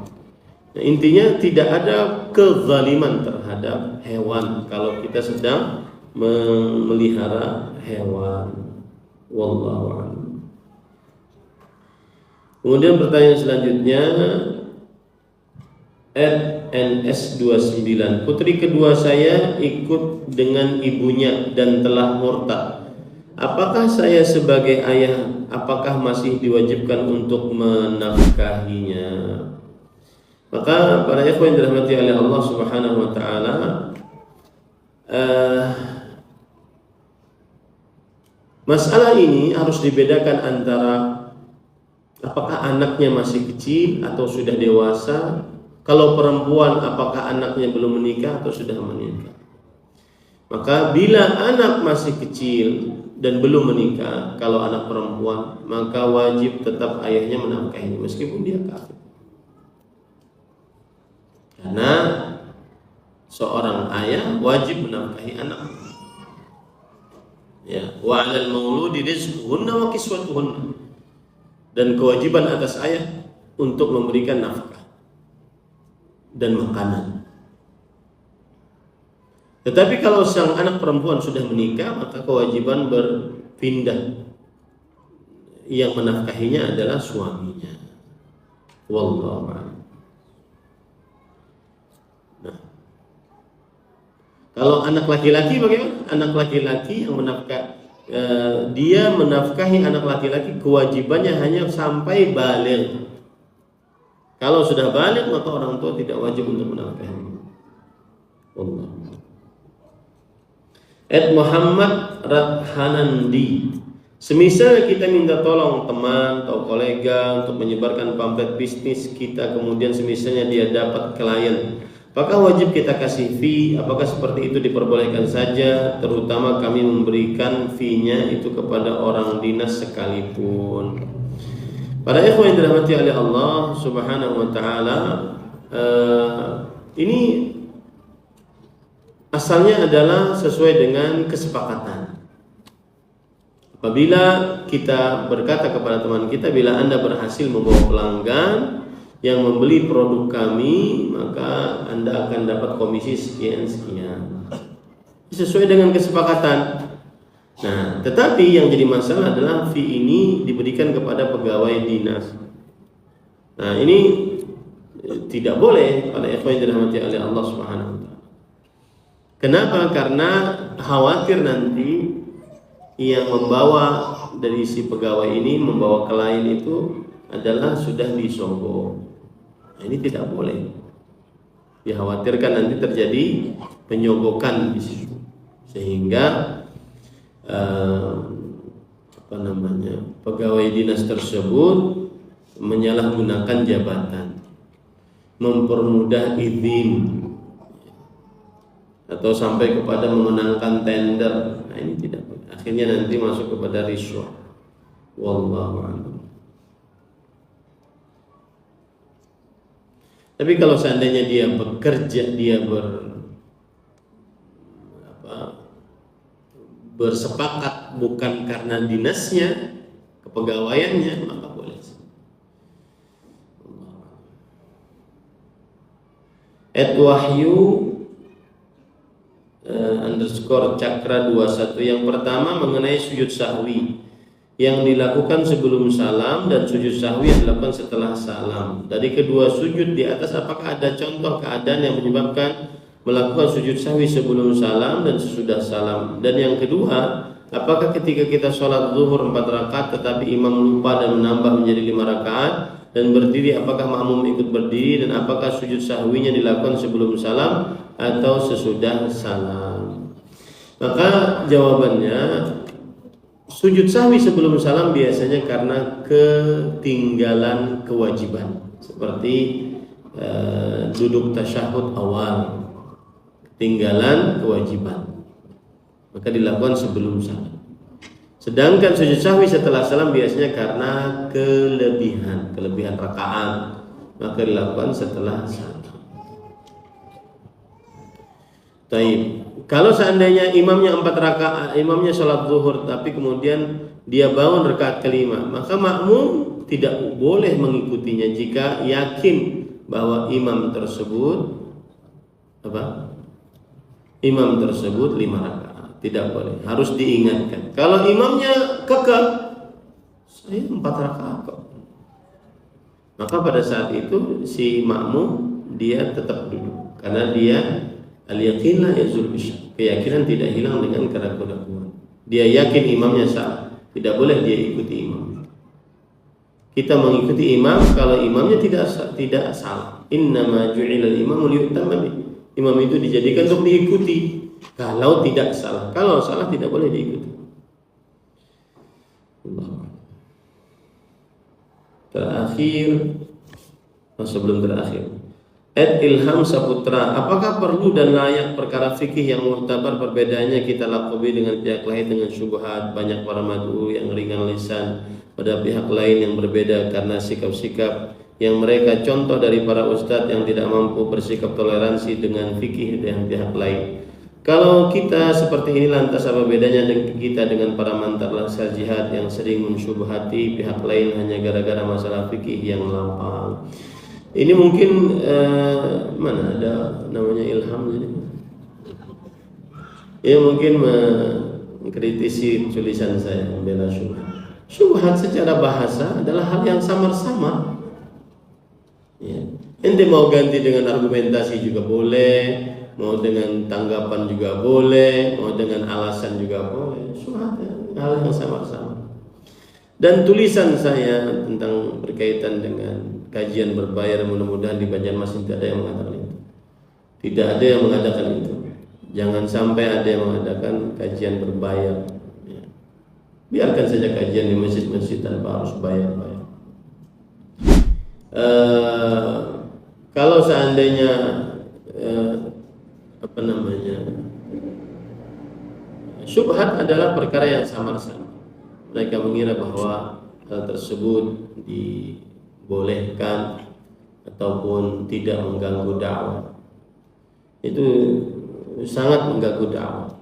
Nah, intinya tidak ada kezaliman terhadap hewan kalau kita sedang memelihara hewan. Wallahu a'lam. Kemudian pertanyaan selanjutnya, NS29, putri kedua saya ikut dengan ibunya dan telah murtad. Apakah saya sebagai ayah, apakah masih diwajibkan untuk menafkahinya? Maka para ikhwan yang dirahmati oleh Allah Subhanahu wa taala, masalah ini harus dibedakan antara apakah anaknya masih kecil atau sudah dewasa. Kalau perempuan, apakah anaknya belum menikah atau sudah menikah? Maka bila anak masih kecil dan belum menikah, kalau anak perempuan, maka wajib tetap ayahnya menafkahinya meskipun dia kafir. Karena seorang ayah wajib menafkahi anak. Ya, wa 'alal mauludi rizquhunna wa kiswatuhunna. Dan kewajiban atas ayah untuk memberikan nafkah dan makanan. Tetapi kalau sang anak perempuan sudah menikah, maka kewajiban berpindah. Yang menafkahinya adalah suaminya. Wallahu a'lam. Nah, kalau anak laki-laki bagaimana? Anak laki-laki yang dia menafkahi anak laki-laki, kewajibannya hanya sampai baligh. Kalau sudah baligh maka orang tua tidak wajib untuk menafkahi. Allah. Muhammad Radhanandi. Semisal kita minta tolong teman atau kolega untuk menyebarkan pamflet bisnis kita, kemudian semisalnya dia dapat klien, apakah wajib kita kasih fee? Apakah seperti itu diperbolehkan saja? Terutama kami memberikan fee-nya itu kepada orang dinas sekalipun. Para ikhwan yang dirahmati oleh Allah Subhanahu wa taala, ini asalnya adalah sesuai dengan kesepakatan. Apabila kita berkata kepada teman kita, bila Anda berhasil membawa pelanggan yang membeli produk kami, maka Anda akan dapat komisi sekian-sekian. Sesuai dengan kesepakatan. Nah, tetapi yang jadi masalah adalah fee ini diberikan kepada pegawai dinas. Nah, ini tidak boleh pada ikhwan yang dirahmati oleh Allah Subhanahu wa taala. Kenapa? Karena khawatir nanti yang membawa dari si pegawai ini membawa klien itu adalah sudah disogok. Nah, ini tidak boleh. Dikhawatirkan nanti terjadi penyogokan di situ, sehingga pegawai dinas tersebut menyalahgunakan jabatan, mempermudah izin, atau sampai kepada memenangkan tender. Nah, ini tidak boleh. Akhirnya nanti masuk kepada riswah. Wallahu a'lam. Tapi kalau seandainya dia bekerja, dia bersepakat bukan karena dinasnya, kepegawaiannya, maka boleh. Wahyu _ Cakra 21. Yang pertama mengenai sujud sahwi yang dilakukan sebelum salam dan sujud sahwi yang dilakukan setelah salam. Dari kedua sujud di atas, apakah ada contoh keadaan yang menyebabkan melakukan sujud sahwi sebelum salam dan sesudah salam? Dan yang kedua, apakah ketika kita sholat zuhur 4 rakaat tetapi imam lupa dan menambah menjadi 5 rakaat dan berdiri, apakah makmum ikut berdiri, dan apakah sujud sahwinya dilakukan sebelum salam atau sesudah salam? Maka jawabannya, sujud sahwi sebelum salam biasanya karena ketinggalan kewajiban, seperti duduk tasyahud awal, ketinggalan kewajiban, maka dilakukan sebelum salam. Sedangkan sujud sahwi setelah salam biasanya karena kelebihan rakaat, maka dilakukan setelah salam. Taib. Kalau seandainya imamnya 4 rakaat, imamnya sholat zuhur, tapi kemudian dia bangun rakaat kelima, maka makmum tidak boleh mengikutinya jika yakin bahwa imam tersebut 5 rakaat. Tidak boleh, harus diingatkan. Kalau imamnya kekeh, saya 4 rakaat kok, maka pada saat itu si makmum dia tetap duduk, karena dia al-yaqin la yazul bisyak, keyakinan tidak hilang dengan keraguan-keraguan. Dia yakin imamnya salah, tidak boleh dia ikuti imam. Kita mengikuti imam kalau imamnya tidak salah. Innama ju'ilal imamu liyu'tamma bih. Imam itu dijadikan untuk diikuti kalau tidak salah. Kalau salah tidak boleh diikuti. Sebelum terakhir, Ilham Saputra, apakah perlu dan layak perkara fikih yang mu'tabar perbedaannya kita lakukan dengan pihak lain dengan syubhat banyak para mad'u yang ringan lisan pada pihak lain yang berbeda karena sikap-sikap yang mereka contoh dari para ustadz yang tidak mampu bersikap toleransi dengan fikih dan pihak lain. Kalau kita seperti ini, lantas apa bedanya kita dengan para mantar laksar jihad yang sering mensyubhati pihak lain hanya gara-gara masalah fikih yang lampang? Ini mungkin mana ada namanya Ilham jadi. Ya mungkin mengkritisi tulisan saya membela syubhat. Syubhat secara bahasa adalah hal yang samar-samar. Ya. Ente mau ganti dengan argumentasi juga boleh, mau dengan tanggapan juga boleh, mau dengan alasan juga boleh. Syubhat hal yang samar-samar. Dan tulisan saya tentang berkaitan dengan kajian berbayar, mudah-mudahan di Banjarmasin tidak ada yang mengatakan itu. Tidak ada yang mengadakan itu. Jangan sampai ada yang mengadakan kajian berbayar. Ya. Biarkan saja kajian di masjid-masjid tanpa harus bayar-bayar. Kalau seandainya syubhat adalah perkara yang samar-samar. Mereka mengira bahwa hal tersebut dibolehkan ataupun tidak mengganggu dakwah. Itu sangat mengganggu dakwah.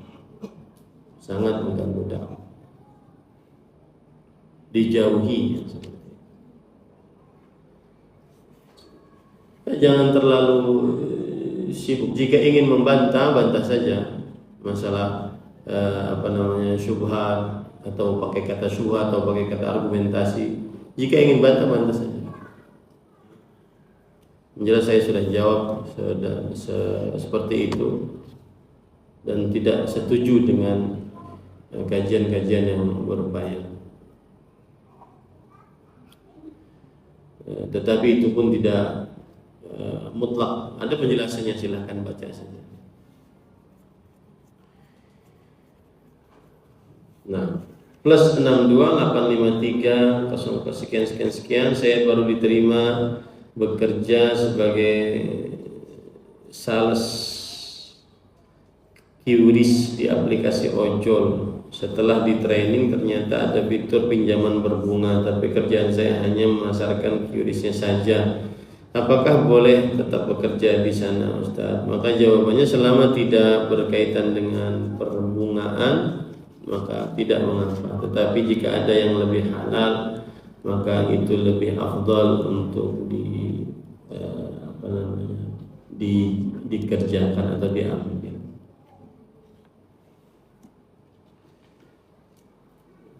Sangat mengganggu dakwah. Dijauhi. Jangan terlalu sibuk. Jika ingin membantah, bantah saja masalah syubhat atau pakai kata syubhat atau pakai kata argumentasi. Jika ingin bantah, bantah saja. Jelas saya sudah jawab seperti itu dan tidak setuju dengan kajian-kajian yang berbayar. Tetapi itu pun tidak mutlak. Ada penjelasannya, silahkan baca saja. Nah, plus 62853 sekian saya baru diterima bekerja sebagai sales QRIS di aplikasi ojol. Setelah di training ternyata ada fitur pinjaman berbunga, tapi kerjaan saya hanya memasarkan QRIS-nya saja. Apakah boleh tetap bekerja di sana, Ustaz? Maka jawabannya, selama tidak berkaitan dengan perbungaan maka tidak mengapa. Tetapi jika ada yang lebih halal, maka itu lebih afdal untuk dikerjakan atau diambil.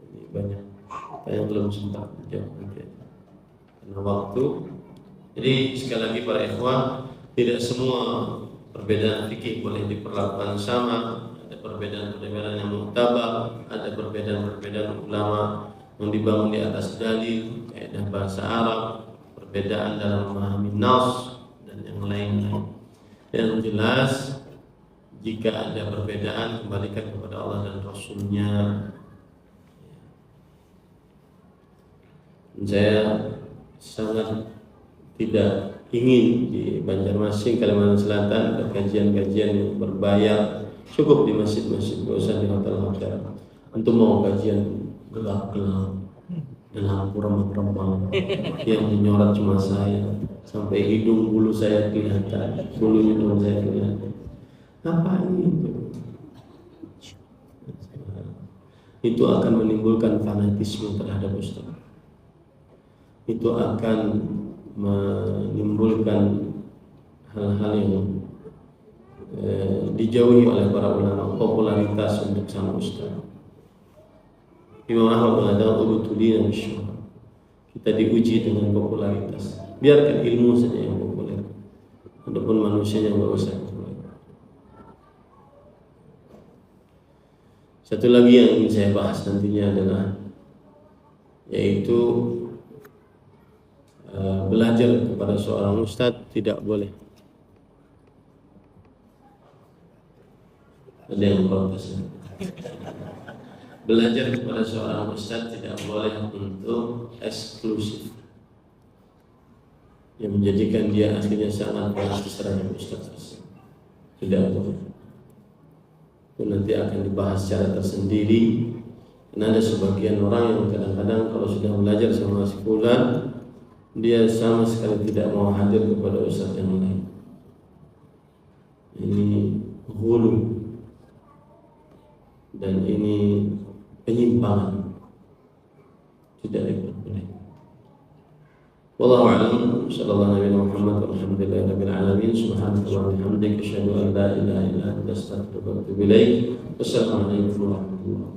Ini banyak yang belum sempat jawab karena waktu. Jadi sekali lagi para ikhwan, tidak semua perbedaan fikih boleh diperlakukan sama. Ada perbedaan-perbedaan yang muktabar, ada perbedaan-perbedaan ulama yang dibangun di atas dalil, kaidah bahasa Arab, perbedaan dalam memahami nas dan yang lain-lain. Yang jelas, jika ada perbedaan, kembalikan kepada Allah dan Rasul-Nya. Saya sangat tidak ingin di Banjarmasin, Kalimantan Selatan ada kajian-kajian yang berbayar. Cukup di masjid-masjid, gak usah di hotel-hotel. Untuk mau kajian gelap-gelap dan lampu remang-remang yang menyorot cuma saya, sampai hidung bulu saya kelihatan, bulu hidung saya kelihatan. Apa itu? Itu akan menimbulkan fanatisme terhadap Ustaz. Itu akan menimbulkan hal-hal yang dijauhi oleh para ulama, popularitas untuk sang ustaz. Imam Ahmad mengatakan ubtulina bisyuhra. Kita diuji dengan popularitas. Biarkan ilmu saja yang populer. Adapun manusia yang enggak usah populer. Satu lagi yang ingin saya bahas nantinya adalah yaitu belajar kepada seorang ustaz tidak boleh. Ada yang protes. Belajar kepada seorang ustaz tidak boleh untuk eksklusif, yang menjadikan dia akhirnya sangat fanatis terhadap ustaz. Tidak boleh. Itu nanti akan dibahas secara tersendiri. Karena ada sebagian orang yang kadang-kadang kalau sudah belajar sama si fulan, dia sama sekali tidak mau hadir kepada ustaz yang lain. Ini ghulu dan ini penyimpangan, tidak diperbolehkan. Wallahu a'lam. Sallallahu alaihi Muhammad walhamdulillahi rabbil alamin. Subhanallahi wa bihamdihi asyhadu an la ilaha illa anta astaghfiruka wa atubu ilaik. Wassalamu alaikum warahmatullahi wabarakatuh.